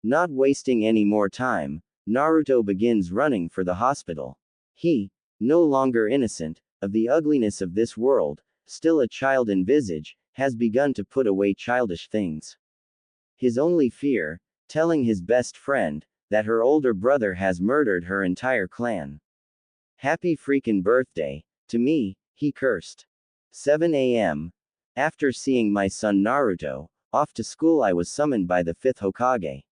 [SPEAKER 1] Not wasting any more time, Naruto begins running for the hospital. He, no longer innocent of the ugliness of this world, still a child in visage, has begun to put away childish things. His only fear, telling his best friend that her older brother has murdered her entire clan. Happy freaking birthday to me, he cursed. 7 a.m. After seeing my son Naruto off to school, I was summoned by the 5th Hokage.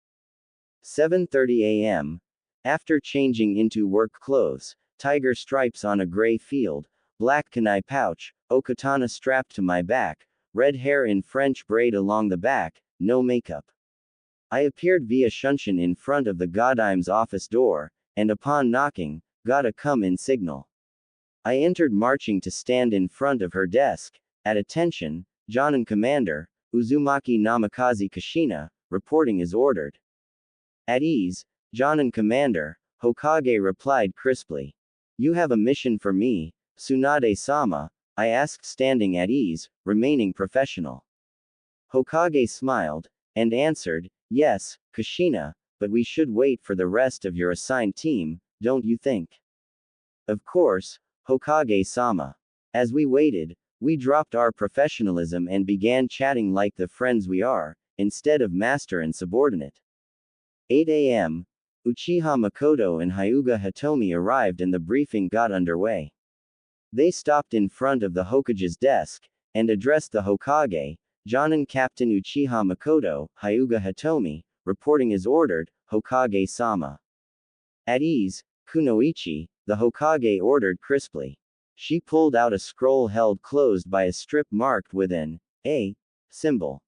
[SPEAKER 1] 7:30 a.m. After changing into work clothes, tiger stripes on a gray field, black kunai pouch, okatana strapped to my back, red hair in French braid along the back, no makeup. I appeared via shunshin in front of the Godime's office door, and upon knocking, got a come-in signal. I entered marching to stand in front of her desk, at attention, Jonin Commander, Uzumaki Namikaze Kushina, reporting as ordered. At ease, Jonin Commander, Hokage replied crisply. You have a mission for me, Tsunade-sama, I asked standing at ease, remaining professional. Hokage smiled, and answered, yes, Kushina, but we should wait for the rest of your assigned team, don't you think? Of course, Hokage-sama. As we waited, we dropped our professionalism and began chatting like the friends we are, instead of master and subordinate. 8 a.m. Uchiha Makoto and Hyuga Hitomi arrived and the briefing got underway. They stopped in front of the Hokage's desk, and addressed the Hokage, Jonin Captain Uchiha Makoto, Hyuga Hitomi, reporting as ordered, Hokage-sama. At ease, Kunoichi, the Hokage ordered crisply. She pulled out a scroll held closed by a strip marked with an A symbol.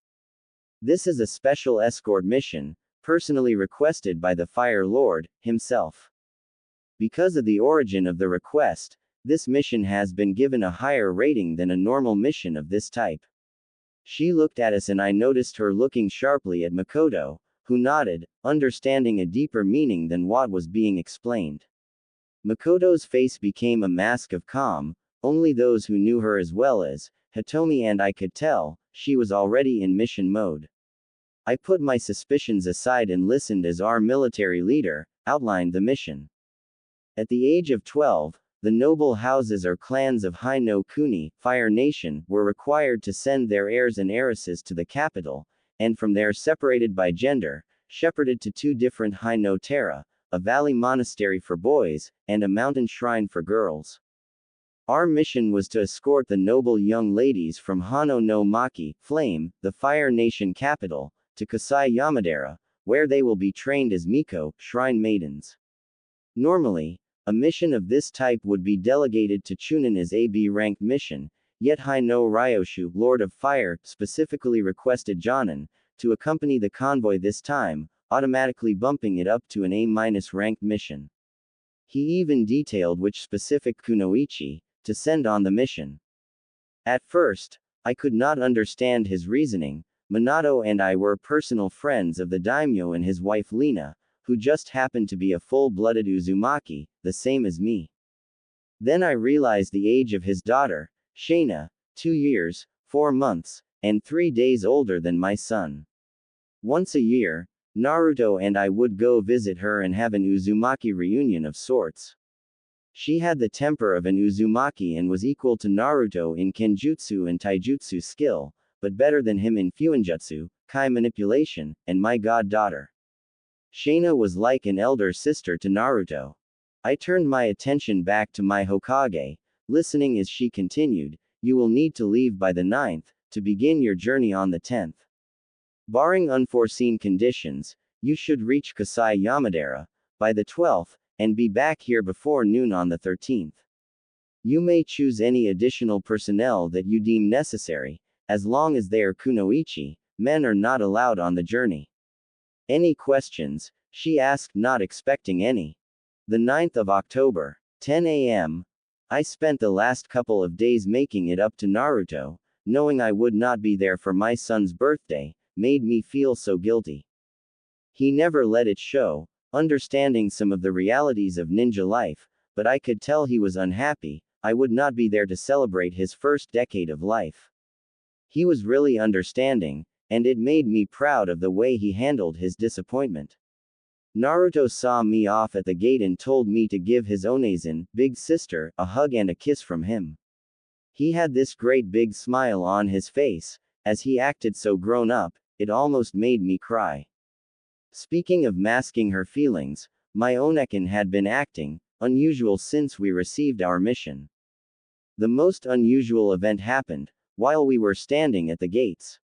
[SPEAKER 1] This is a special escort mission, personally requested by the Fire Lord himself. Because of the origin of the request, this mission has been given a higher rating than a normal mission of this type. She looked at us and I noticed her looking sharply at Makoto, who nodded, understanding a deeper meaning than what was being explained. Makoto's face became a mask of calm, only those who knew her as well as Hitomi and I could tell, she was already in mission mode. I put my suspicions aside and listened as our military leader outlined the mission. At the age of 12, the noble houses or clans of Hino Kuni, Fire Nation, were required to send their heirs and heiresses to the capital, and from there separated by gender, shepherded to two different Hino Terra, a valley monastery for boys, and a mountain shrine for girls. Our mission was to escort the noble young ladies from Hano no Maki, Flame, the Fire Nation capital, to Kasai Yamadera, where they will be trained as Miko, shrine maidens. Normally, a mission of this type would be delegated to Chunin as a B-ranked mission, yet Hino Ryoshu, Lord of Fire, specifically requested Jonin to accompany the convoy this time, automatically bumping it up to an A-ranked mission. He even detailed which specific Kunoichi to send on the mission. At first, I could not understand his reasoning. Minato and I were personal friends of the daimyo and his wife Lina, who just happened to be a full-blooded Uzumaki, the same as me. Then I realized the age of his daughter, Shayna, 2 years, 4 months, and 3 days older than my son. Once a year, Naruto and I would go visit her and have an Uzumaki reunion of sorts. She had the temper of an Uzumaki and was equal to Naruto in Kenjutsu and Taijutsu skill, but better than him in Fuinjutsu, Kai manipulation, and my goddaughter. Shayna was like an elder sister to Naruto. I turned my attention back to my Hokage, listening as she continued, you will need to leave by the 9th, to begin your journey on the 10th. Barring unforeseen conditions, you should reach Kasai Yamadera by the 12th, and be back here before noon on the 13th. You may choose any additional personnel that you deem necessary, as long as they are kunoichi, men are not allowed on the journey. Any questions? She asked, not expecting any. The 9th of October, 10 a.m. I spent the last couple of days making it up to Naruto, knowing I would not be there for my son's birthday, made me feel so guilty. He never let it show, understanding some of the realities of ninja life, but I could tell he was unhappy. I would not be there to celebrate his first decade of life. He was really understanding, and it made me proud of the way he handled his disappointment. Naruto saw me off at the gate and told me to give his Onezin, big sister, a hug and a kiss from him. He had this great big smile on his face, as he acted so grown up, it almost made me cry. Speaking of masking her feelings, my Onekin had been acting unusual since we received our mission. The most unusual event happened while we were standing at the gates.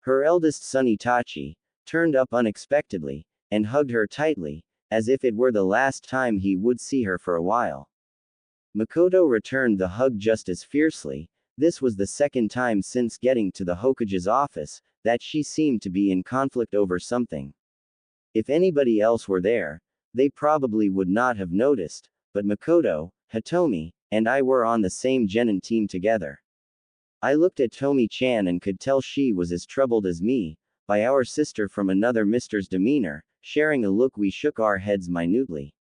[SPEAKER 1] Her eldest son Itachi turned up unexpectedly and hugged her tightly, as if it were the last time he would see her for a while. Makoto returned the hug just as fiercely. This was the second time since getting to the Hokage's office that she seemed to be in conflict over something. If anybody else were there, they probably would not have noticed, but Makoto, Hitomi, and I were on the same genin team together. I looked at Tomi-chan and could tell she was as troubled as me, by our sister from another Mister's demeanor. Sharing a look, we shook our heads minutely.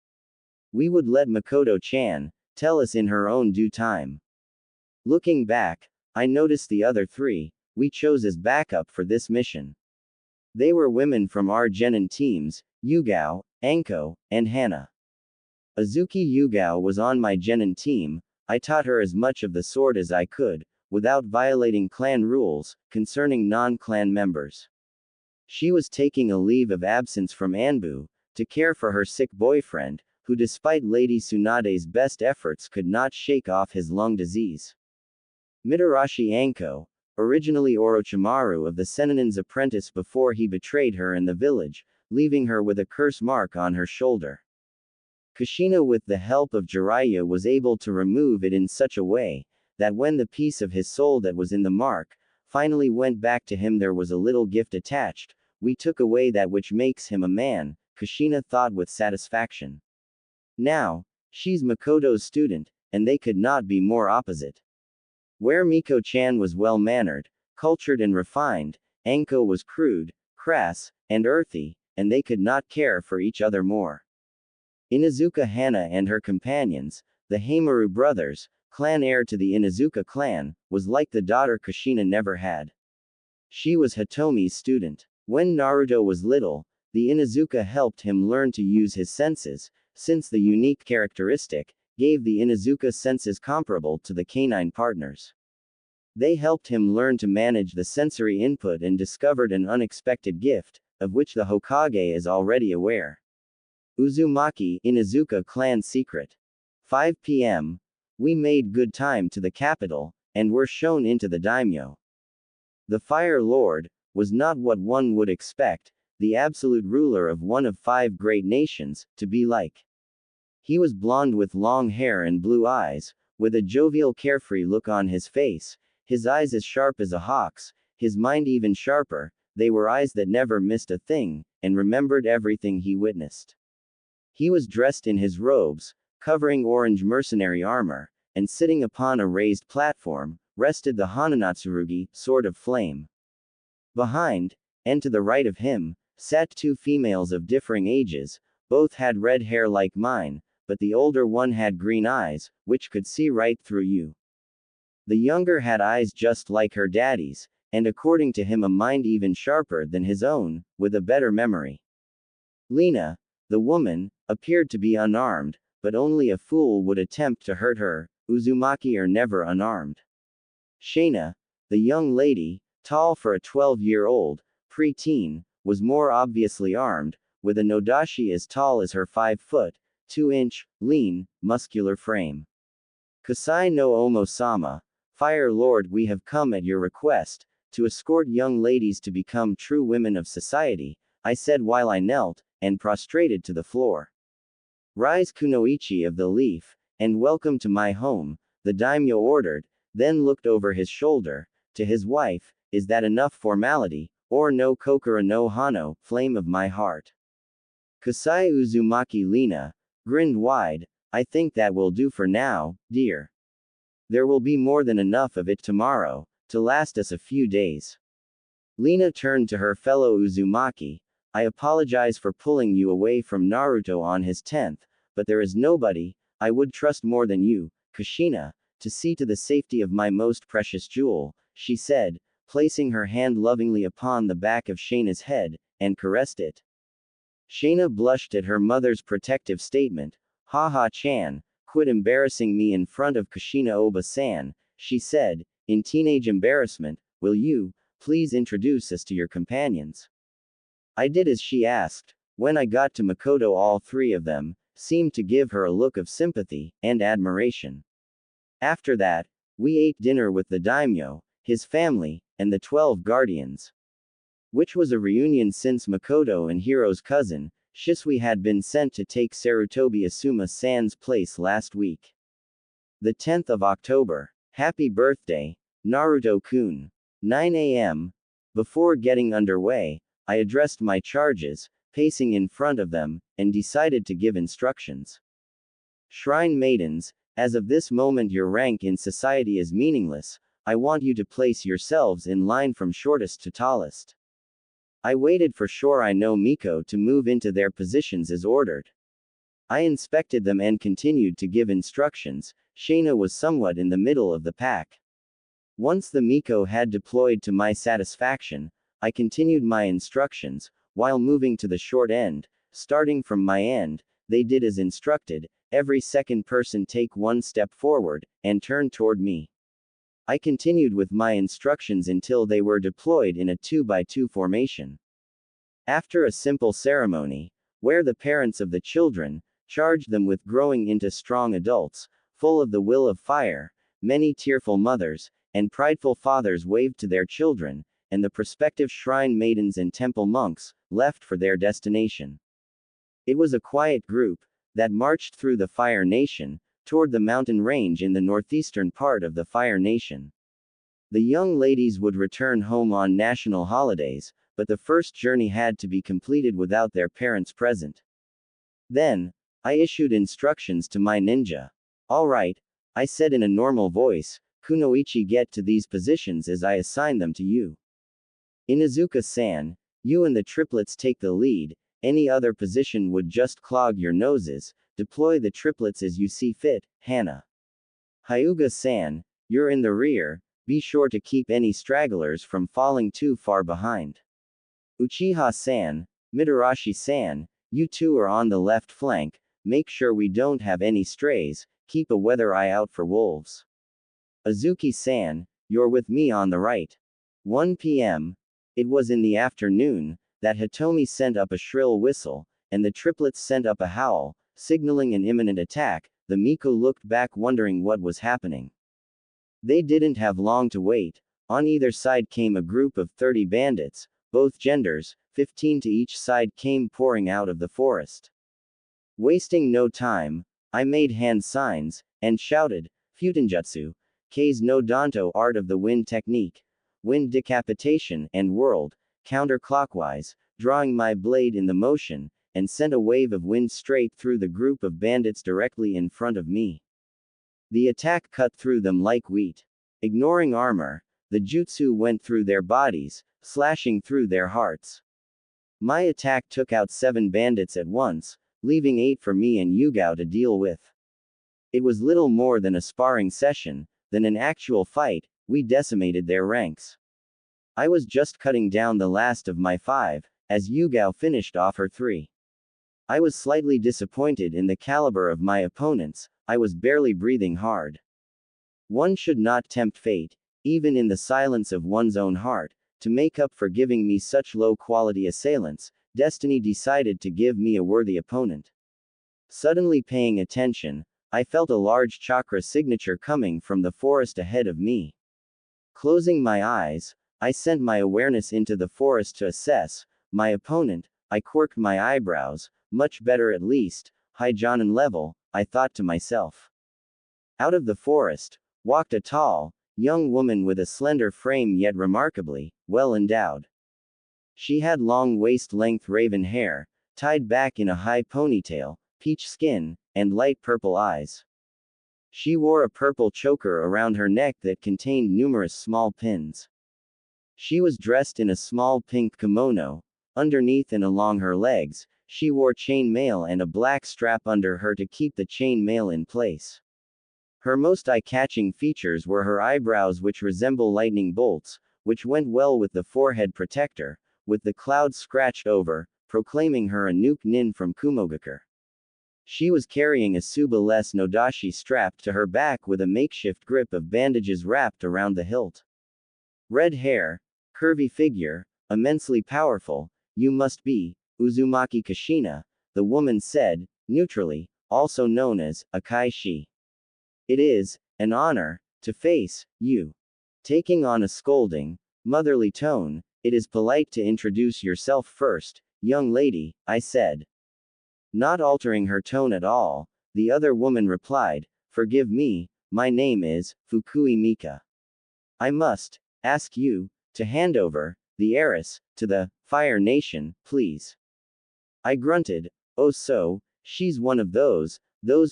[SPEAKER 1] We would let Makoto-chan tell us in her own due time. Looking back, I noticed the other three we chose as backup for this mission. They were women from our genin teams, Yugao, Anko, and Hana. Azuki Yugao was on my genin team. I taught her as much of the sword as I could, without violating clan rules, concerning non-clan members. She was taking a leave of absence from Anbu, to care for her sick boyfriend, who despite Lady Tsunade's best efforts could not shake off his lung disease. Mitarashi Anko, originally Orochimaru of the Sennin's apprentice before he betrayed her in the village, leaving her with a curse mark on her shoulder. Kushina with the help of Jiraiya was able to remove it in such a way, that when the piece of his soul that was in the mark finally went back to him, there was a little gift attached. We took away that which makes him a man, Kushina thought with satisfaction. Now, she's Makoto's student, and they could not be more opposite. Where Miko-chan was well-mannered, cultured and refined, Anko was crude, crass, and earthy, and they could not care for each other more. Inuzuka Hana and her companions, the Heimaru brothers, clan heir to the Inuzuka clan, was like the daughter Kushina never had. She was Hitomi's student. When Naruto was little, the Inuzuka helped him learn to use his senses, since the unique characteristic gave the Inuzuka senses comparable to the canine partners. They helped him learn to manage the sensory input and discovered an unexpected gift, of which the Hokage is already aware. Uzumaki, Inuzuka clan secret. 5 p.m. We made good time to the capital, and were shown into the daimyo. The Fire Lord was not what one would expect, the absolute ruler of one of 5 great nations, to be like. He was blonde with long hair and blue eyes, with a jovial carefree look on his face, his eyes as sharp as a hawk's, his mind even sharper. They were eyes that never missed a thing, and remembered everything he witnessed. He was dressed in his robes, covering orange mercenary armor, and sitting upon a raised platform, rested the Hananatsurugi, sword of flame. Behind, and to the right of him, sat 2 females of differing ages. Both had red hair like mine, but the older one had green eyes, which could see right through you. The younger had eyes just like her daddy's, and according to him a mind even sharper than his own, with a better memory. Lena, the woman, appeared to be unarmed, but only a fool would attempt to hurt her. Uzumaki are never unarmed. Shana, the young lady, tall for a 12-year-old, pre-teen, was more obviously armed, with a nodashi as tall as her 5-foot, 2-inch, lean, muscular frame. Kasai no Omo-sama, Fire Lord, we have come at your request, to escort young ladies to become true women of society, I said while I knelt, and prostrated to the floor. Rise Kunoichi of the Leaf, and welcome to my home, the daimyo ordered, then looked over his shoulder, to his wife, is that enough formality, or no Kokura no Hano, flame of my heart? Kasai Uzumaki Lena grinned wide, I think that will do for now, dear. There will be more than enough of it tomorrow, to last us a few days. Lena turned to her fellow Uzumaki, I apologize for pulling you away from Naruto on his 10th, but there is nobody I would trust more than you, Kushina, to see to the safety of my most precious jewel, she said, placing her hand lovingly upon the back of Shana's head, and caressed it. Shana blushed at her mother's protective statement. Ha-ha-chan, quit embarrassing me in front of Kushina Oba-san, she said, in teenage embarrassment, will you, please introduce us to your companions? I did as she asked. When I got to Makoto, all 3 of them seemed to give her a look of sympathy and admiration. After that, we ate dinner with the daimyo, his family, and the 12 guardians. Which was a reunion since Makoto and Hiro's cousin, Shisui had been sent to take Sarutobi Asuma-san's place last week. The 10th of October. Happy birthday, Naruto-kun. 9 a.m. Before getting underway, I addressed my charges, pacing in front of them, and decided to give instructions. Shrine maidens, as of this moment your rank in society is meaningless, I want you to place yourselves in line from shortest to tallest. I waited for sure I know Miko to move into their positions as ordered. I inspected them and continued to give instructions. Shayna was somewhat in the middle of the pack. Once the Miko had deployed to my satisfaction, I continued my instructions, while moving to the short end. Starting from my end, they did as instructed. Every second person take one step forward, and turn toward me. I continued with my instructions until they were deployed in a 2x2 formation. After a simple ceremony, where the parents of the children charged them with growing into strong adults, full of the will of fire, many tearful mothers and prideful fathers waved to their children, and the prospective shrine maidens and temple monks left for their destination. It was a quiet group that marched through the Fire Nation, toward the mountain range in the northeastern part of the Fire Nation. The young ladies would return home on national holidays, but the first journey had to be completed without their parents present. Then, I issued instructions to my ninja. All right, I said in a normal voice, Kunoichi, get to these positions as I assign them to you. Inuzuka-san, you and the triplets take the lead. Any other position would just clog your noses. Deploy the triplets as you see fit, Hana. Hyuga-san, you're in the rear. Be sure to keep any stragglers from falling too far behind. Uchiha-san, Mitarashi-san, you two are on the left flank. Make sure we don't have any strays. Keep a weather eye out for wolves. Azuki-san, you're with me on the right. 1 p.m. It was in the afternoon that Hitomi sent up a shrill whistle, and the triplets sent up a howl, signaling an imminent attack. The Miko looked back wondering what was happening. They didn't have long to wait. On either side came a group of 30 bandits, both genders, 15 to each side, came pouring out of the forest. Wasting no time, I made hand signs, and shouted, Futenjutsu, K's no Danto, art of the wind technique, wind decapitation, and whirled, counterclockwise, drawing my blade in the motion, and sent a wave of wind straight through the group of bandits directly in front of me. The attack cut through them like wheat. Ignoring armor, the jutsu went through their bodies, slashing through their hearts. My attack took out 7 bandits at once, leaving 8 for me and Yugao to deal with. It was little more than a sparring session, than an actual fight. We decimated their ranks. I was just cutting down the last of my 5, as Yugao finished off her 3. I was slightly disappointed in the caliber of my opponents. I was barely breathing hard. One should not tempt fate, even in the silence of one's own heart, to make up for giving me such low-quality assailants. Destiny decided to give me a worthy opponent. Suddenly paying attention, I felt a large chakra signature coming from the forest ahead of me. Closing my eyes, I sent my awareness into the forest to assess my opponent. I quirked my eyebrows. Much better, at least, high Jonin level, I thought to myself. Out of the forest walked a tall, young woman with a slender frame yet remarkably well endowed. She had long waist-length raven hair, tied back in a high ponytail, peach skin, and light purple eyes. She wore a purple choker around her neck that contained numerous small pins. She was dressed in a small pink kimono. Underneath and along her legs, she wore chainmail and a black strap under her to keep the chainmail in place. Her most eye-catching features were her eyebrows, which resemble lightning bolts, which went well with the forehead protector, with the clouds scratched over, proclaiming her a nuke nin from Kumogakure. She was carrying a Suba-less Nodashi strapped to her back with a makeshift grip of bandages wrapped around the hilt. Red hair, curvy figure, immensely powerful. You must be Uzumaki Kushina, the woman said, neutrally, also known as Akai-shi. It is an honor to face you. Taking on a scolding, motherly tone, it is polite to introduce yourself first, young lady, I said. Not altering her tone at all, the other woman replied, forgive me, my name is Fukui Mika. I must ask you to hand over the heiress to the Fire Nation, please. I grunted. Oh, so she's one of those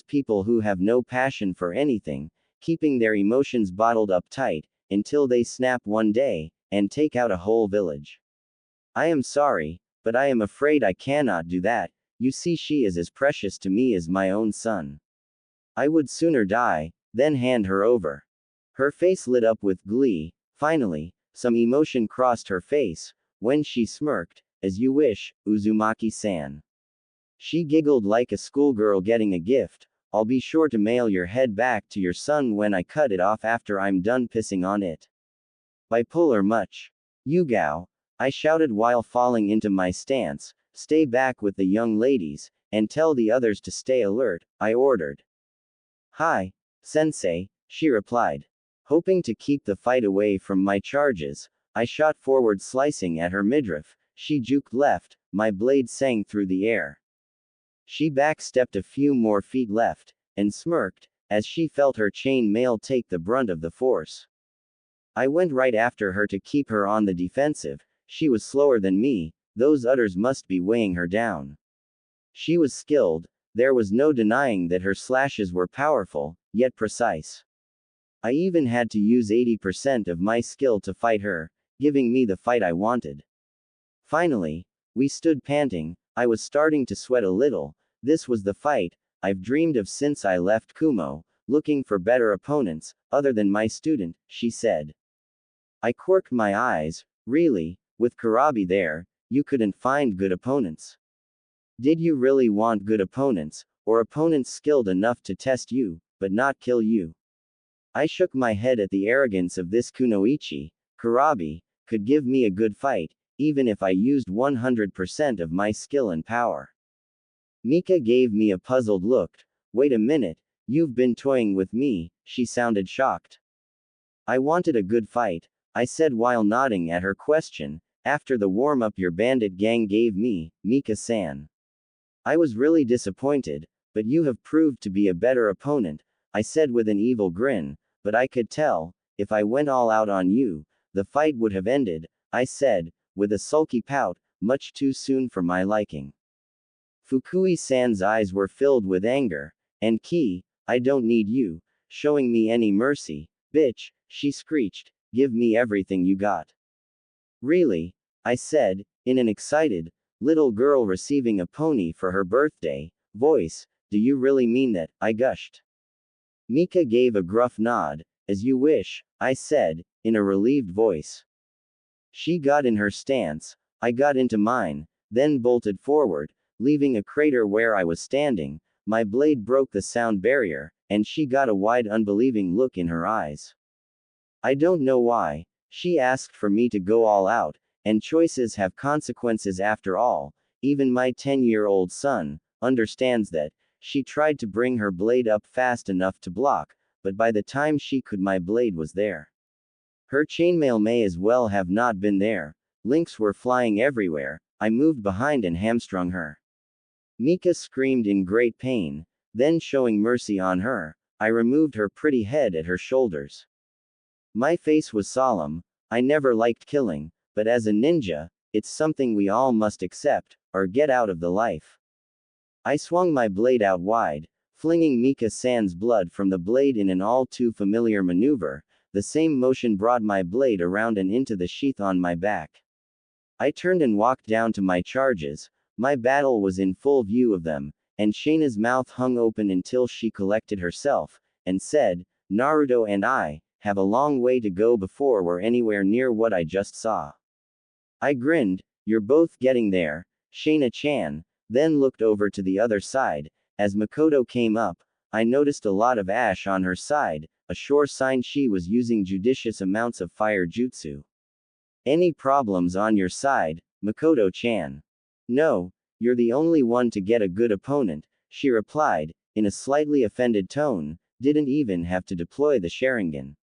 [SPEAKER 1] people who have no passion for anything, keeping their emotions bottled up tight. until they snap one day, and take out a whole village. I am sorry, but I am afraid I cannot do that. You see, she is as precious to me as my own son. I would sooner die, than hand her over. Her face lit up with glee. Finally, some emotion crossed her face, when she smirked, as you wish, Uzumaki-san. She giggled like a schoolgirl getting a gift. I'll be sure to mail your head back to your son when I cut it off after I'm done pissing on it. Bipolar much. Yugao, I shouted while falling into my stance, stay back with the young ladies, and tell the others to stay alert, I ordered. Hi, sensei, she replied. Hoping to keep the fight away from my charges, I shot forward slicing at her midriff. She juked left, my blade sang through the air. She backstepped a few more feet left, and smirked, as she felt her chain mail take the brunt of the force. I went right after her to keep her on the defensive. She was slower than me, those udders must be weighing her down. She was skilled, there was no denying that her slashes were powerful, yet precise. I even had to use 80% of my skill to fight her, giving me the fight I wanted. Finally, we stood panting. I was starting to sweat a little. This was the fight I've dreamed of since I left Kumo, looking for better opponents, other than my student, she said. I quirked my eyes. Really, with Kurabi there, you couldn't find good opponents. Did you really want good opponents, or opponents skilled enough to test you, but not kill you? I shook my head at the arrogance of this kunoichi. Kurabi could give me a good fight, even if I used 100% of my skill and power. Mika gave me a puzzled look. Wait a minute, you've been toying with me, she sounded shocked. I wanted a good fight, I said while nodding at her question, after the warm-up your bandit gang gave me, Mika-san. I was really disappointed, but you have proved to be a better opponent, I said with an evil grin, but I could tell, if I went all out on you, the fight would have ended, I said, with a sulky pout, much too soon for my liking. Fukui-san's eyes were filled with anger, and Ki, I don't need you, showing me any mercy, bitch, she screeched, give me everything you got. Really? I said, in an excited, little girl receiving a pony for her birthday, voice, do you really mean that, I gushed. Mika gave a gruff nod, as you wish, I said, in a relieved voice. She got in her stance, I got into mine, then bolted forward, leaving a crater where I was standing. My blade broke the sound barrier, and she got a wide unbelieving look in her eyes. I don't know why, she asked for me to go all out, and choices have consequences after all, even my 10-year-old son understands that. She tried to bring her blade up fast enough to block, but by the time she could my blade was there. Her chainmail may as well have not been there, links were flying everywhere, I moved behind and hamstrung her. Mika screamed in great pain, then showing mercy on her, I removed her pretty head at her shoulders. My face was solemn, I never liked killing, but as a ninja, it's something we all must accept, or get out of the life. I swung my blade out wide, flinging Mika-san's blood from the blade in an all too familiar maneuver. The same motion brought my blade around and into the sheath on my back. I turned and walked down to my charges. My battle was in full view of them, and Shayna's mouth hung open until she collected herself, and said, Naruto and I have a long way to go before we're anywhere near what I just saw. I grinned, you're both getting there, Shayna-chan, then looked over to the other side. As Makoto came up, I noticed a lot of ash on her side, a sure sign she was using judicious amounts of fire jutsu. Any problems on your side, Makoto-chan? No, you're the only one to get a good opponent, she replied, in a slightly offended tone, didn't even have to deploy the Sharingan.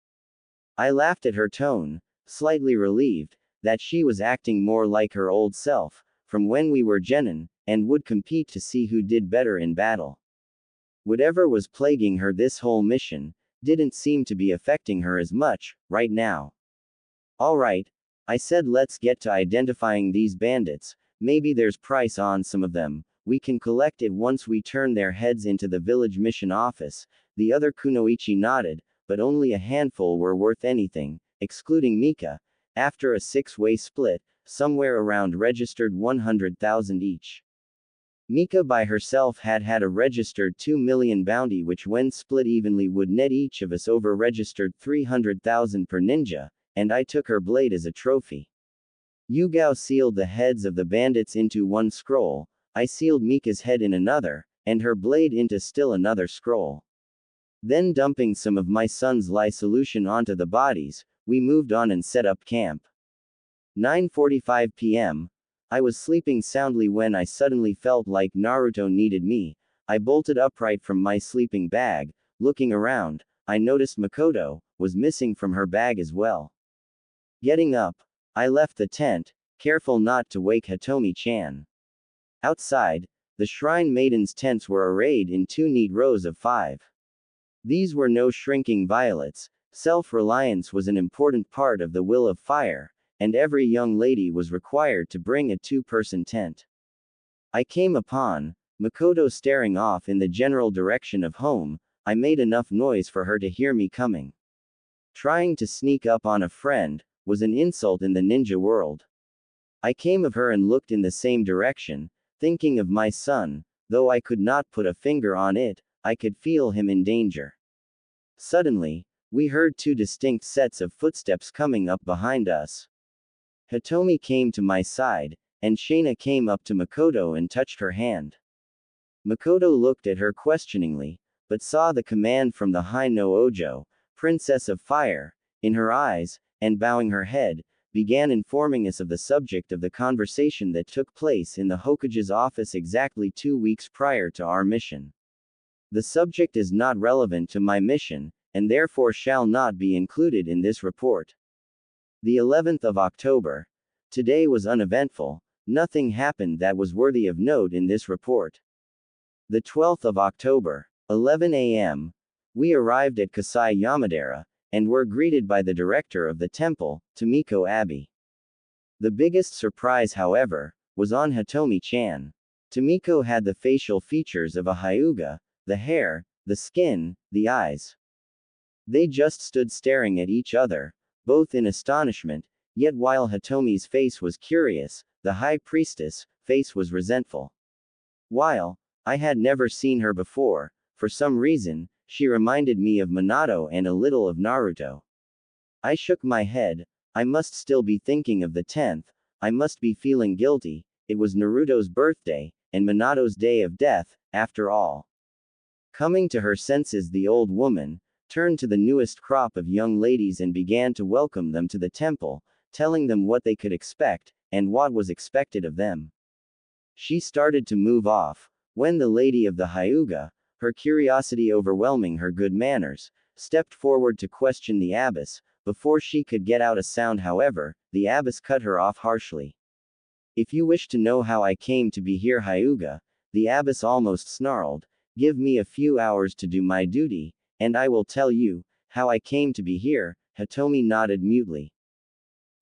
[SPEAKER 1] I laughed at her tone, slightly relieved, that she was acting more like her old self, from when we were genin, and would compete to see who did better in battle. Whatever was plaguing her this whole mission, didn't seem to be affecting her as much, right now. Alright, I said let's get to identifying these bandits, maybe there's price on some of them, we can collect it once we turn their heads into the village mission office. The other kunoichi nodded, but only a handful were worth anything, excluding Mika, after a six-way split, somewhere around registered 100,000 each. Mika by herself had a registered 2 million bounty, which when split evenly would net each of us over registered 300,000 per ninja, and I took her blade as a trophy. Yugao sealed the heads of the bandits into one scroll, I sealed Mika's head in another, and her blade into still another scroll. Then dumping some of my son's lye solution onto the bodies, we moved on and set up camp. 9:45 p.m. I was sleeping soundly when I suddenly felt like Naruto needed me. I bolted upright from my sleeping bag. Looking around, I noticed Makoto was missing from her bag as well. Getting up, I left the tent, careful not to wake Hitomi-chan. Outside, the shrine maidens' tents were arrayed in 2 neat rows of 5. These were no shrinking violets. Self-reliance was an important part of the will of fire, and every young lady was required to bring a 2-person tent. I came upon Makoto staring off in the general direction of home. I made enough noise for her to hear me coming. Trying to sneak up on a friend was an insult in the ninja world. I came of her and looked in the same direction, thinking of my son. Though I could not put a finger on it, I could feel him in danger. Suddenly, we heard 2 distinct sets of footsteps coming up behind us. Hitomi came to my side, and Shana came up to Makoto and touched her hand. Makoto looked at her questioningly, but saw the command from the Hai no Ojo, Princess of Fire, in her eyes, and bowing her head, began informing us of the subject of the conversation that took place in the Hokage's office exactly 2 weeks prior to our mission. The subject is not relevant to my mission, and therefore shall not be included in this report. The 11th of October. Today was uneventful. Nothing happened that was worthy of note in this report. The 12th of October. 11 a.m. We arrived at Kasai Yamadera, and were greeted by the director of the temple, Tomiko Abbey. The biggest surprise, however, was on Hitomi-chan. Tomiko had the facial features of a Hyuga, the hair, the skin, the eyes. They just stood staring at each other, both in astonishment, yet while Hitomi's face was curious, the high priestess' face was resentful. While I had never seen her before, for some reason, she reminded me of Minato and a little of Naruto. I shook my head. I must still be thinking of the 10th, I must be feeling guilty. It was Naruto's birthday, and Minato's day of death, after all. Coming to her senses, the old woman turned to the newest crop of young ladies and began to welcome them to the temple, telling them what they could expect, and what was expected of them. She started to move off, when the lady of the Hyuga, her curiosity overwhelming her good manners, stepped forward to question the abbess. Before she could get out a sound, however, the abbess cut her off harshly. If you wish to know how I came to be here, Hyuga, the abbess almost snarled, give me a few hours to do my duty, and I will tell you how I came to be here. Hitomi nodded mutely.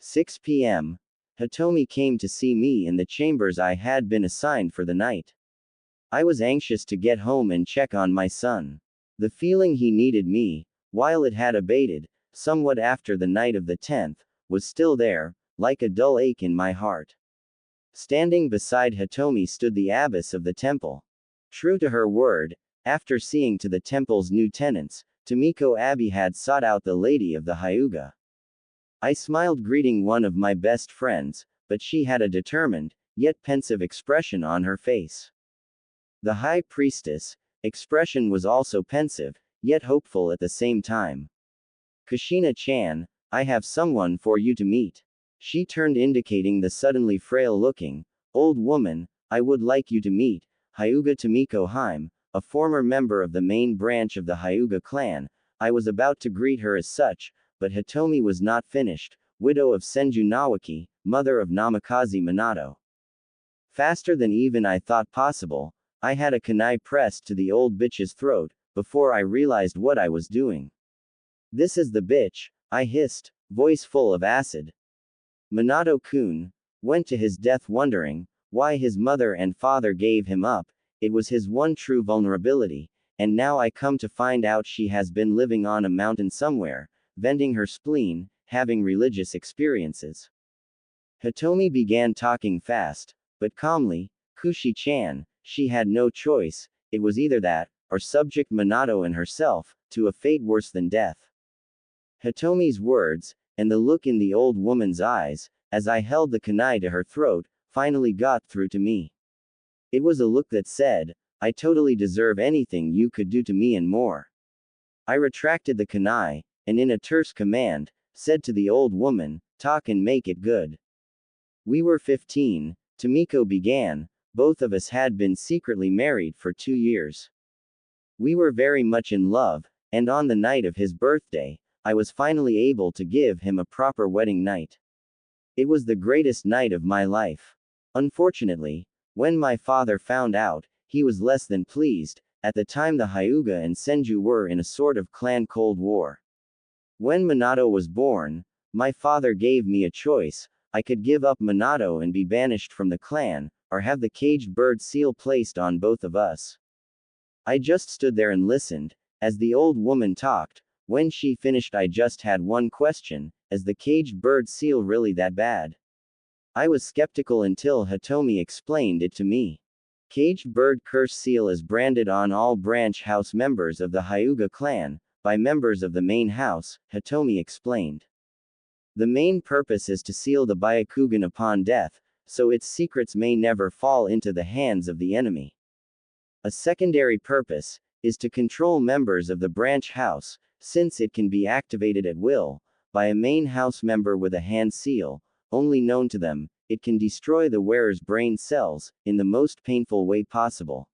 [SPEAKER 1] 6 p.m. Hitomi came to see me in the chambers I had been assigned for the night. I was anxious to get home and check on my son. The feeling he needed me, while it had abated somewhat after the night of the 10th, was still there, like a dull ache in my heart. Standing beside Hitomi stood the abbess of the temple. True to her word, after seeing to the temple's new tenants, Tomiko Abbey had sought out the lady of the Hyuga. I smiled, greeting one of my best friends, but she had a determined, yet pensive expression on her face. The high priestess' expression was also pensive, yet hopeful at the same time. Kushina-chan, I have someone for you to meet. She turned, indicating the suddenly frail-looking old woman. I would like you to meet Hyuga Tomiko Haim, a former member of the main branch of the Hyuga clan. I was about to greet her as such, but Hitomi was not finished, widow of Senju Nawaki, mother of Namikaze Minato. Faster than even I thought possible, I had a kunai pressed to the old bitch's throat, before I realized what I was doing. This is the bitch, I hissed, voice full of acid. Minato-kun went to his death wondering why his mother and father gave him up. It was his one true vulnerability, and now I come to find out she has been living on a mountain somewhere, venting her spleen, having religious experiences. Hitomi began talking fast, but calmly. Kushi-chan, she had no choice, it was either that, or subject Minato and herself, to a fate worse than death. Hitomi's words, and the look in the old woman's eyes, as I held the kunai to her throat, finally got through to me. It was a look that said, I totally deserve anything you could do to me and more. I retracted the kunai, and in a terse command, said to the old woman, talk and make it good. We were 15, Tomiko began, both of us had been secretly married for 2 years. We were very much in love, and on the night of his birthday, I was finally able to give him a proper wedding night. It was the greatest night of my life. Unfortunately, when my father found out, he was less than pleased. At the time the Hyuga and Senju were in a sort of clan cold war. When Minato was born, my father gave me a choice. I could give up Minato and be banished from the clan, or have the caged bird seal placed on both of us. I just stood there and listened, as the old woman talked. When she finished I just had one question, is the caged bird seal really that bad? I was skeptical until Hitomi explained it to me. Caged bird curse seal is branded on all branch house members of the Hyuga clan, by members of the main house, Hitomi explained. The main purpose is to seal the Byakugan upon death, so its secrets may never fall into the hands of the enemy. A secondary purpose is to control members of the branch house, since it can be activated at will by a main house member with a hand seal, only known to them. It can destroy the wearer's brain cells in the most painful way possible.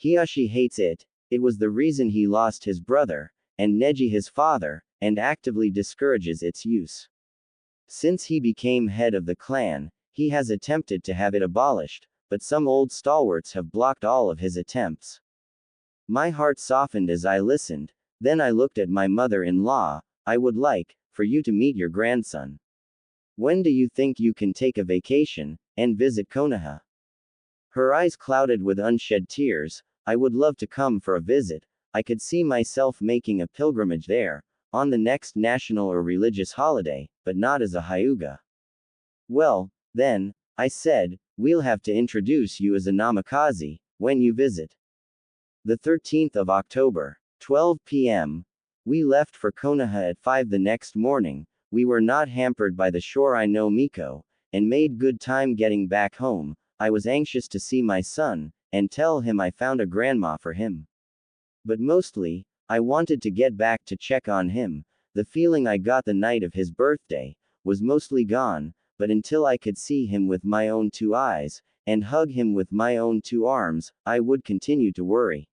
[SPEAKER 1] Hiyashi hates it. It was the reason he lost his brother, and Neji his father, and actively discourages its use. Since he became head of the clan, he has attempted to have it abolished, but some old stalwarts have blocked all of his attempts. My heart softened as I listened, then I looked at my mother-in-law. I would like for you to meet your grandson. When do you think you can take a vacation and visit Konoha? Her eyes clouded with unshed tears. I would love to come for a visit. I could see myself making a pilgrimage there, on the next national or religious holiday, but not as a Hyuga. Well, then, I said, we'll have to introduce you as a Namikaze, when you visit. The 13th of October, 12 p.m. We left for Konoha at 5 the next morning. We were not hampered by the Shore no Miko, and made good time getting back home. I was anxious to see my son, and tell him I found a grandma for him. But mostly, I wanted to get back to check on him. The feeling I got the night of his birthday was mostly gone, but until I could see him with my own 2 eyes, and hug him with my own 2 arms, I would continue to worry.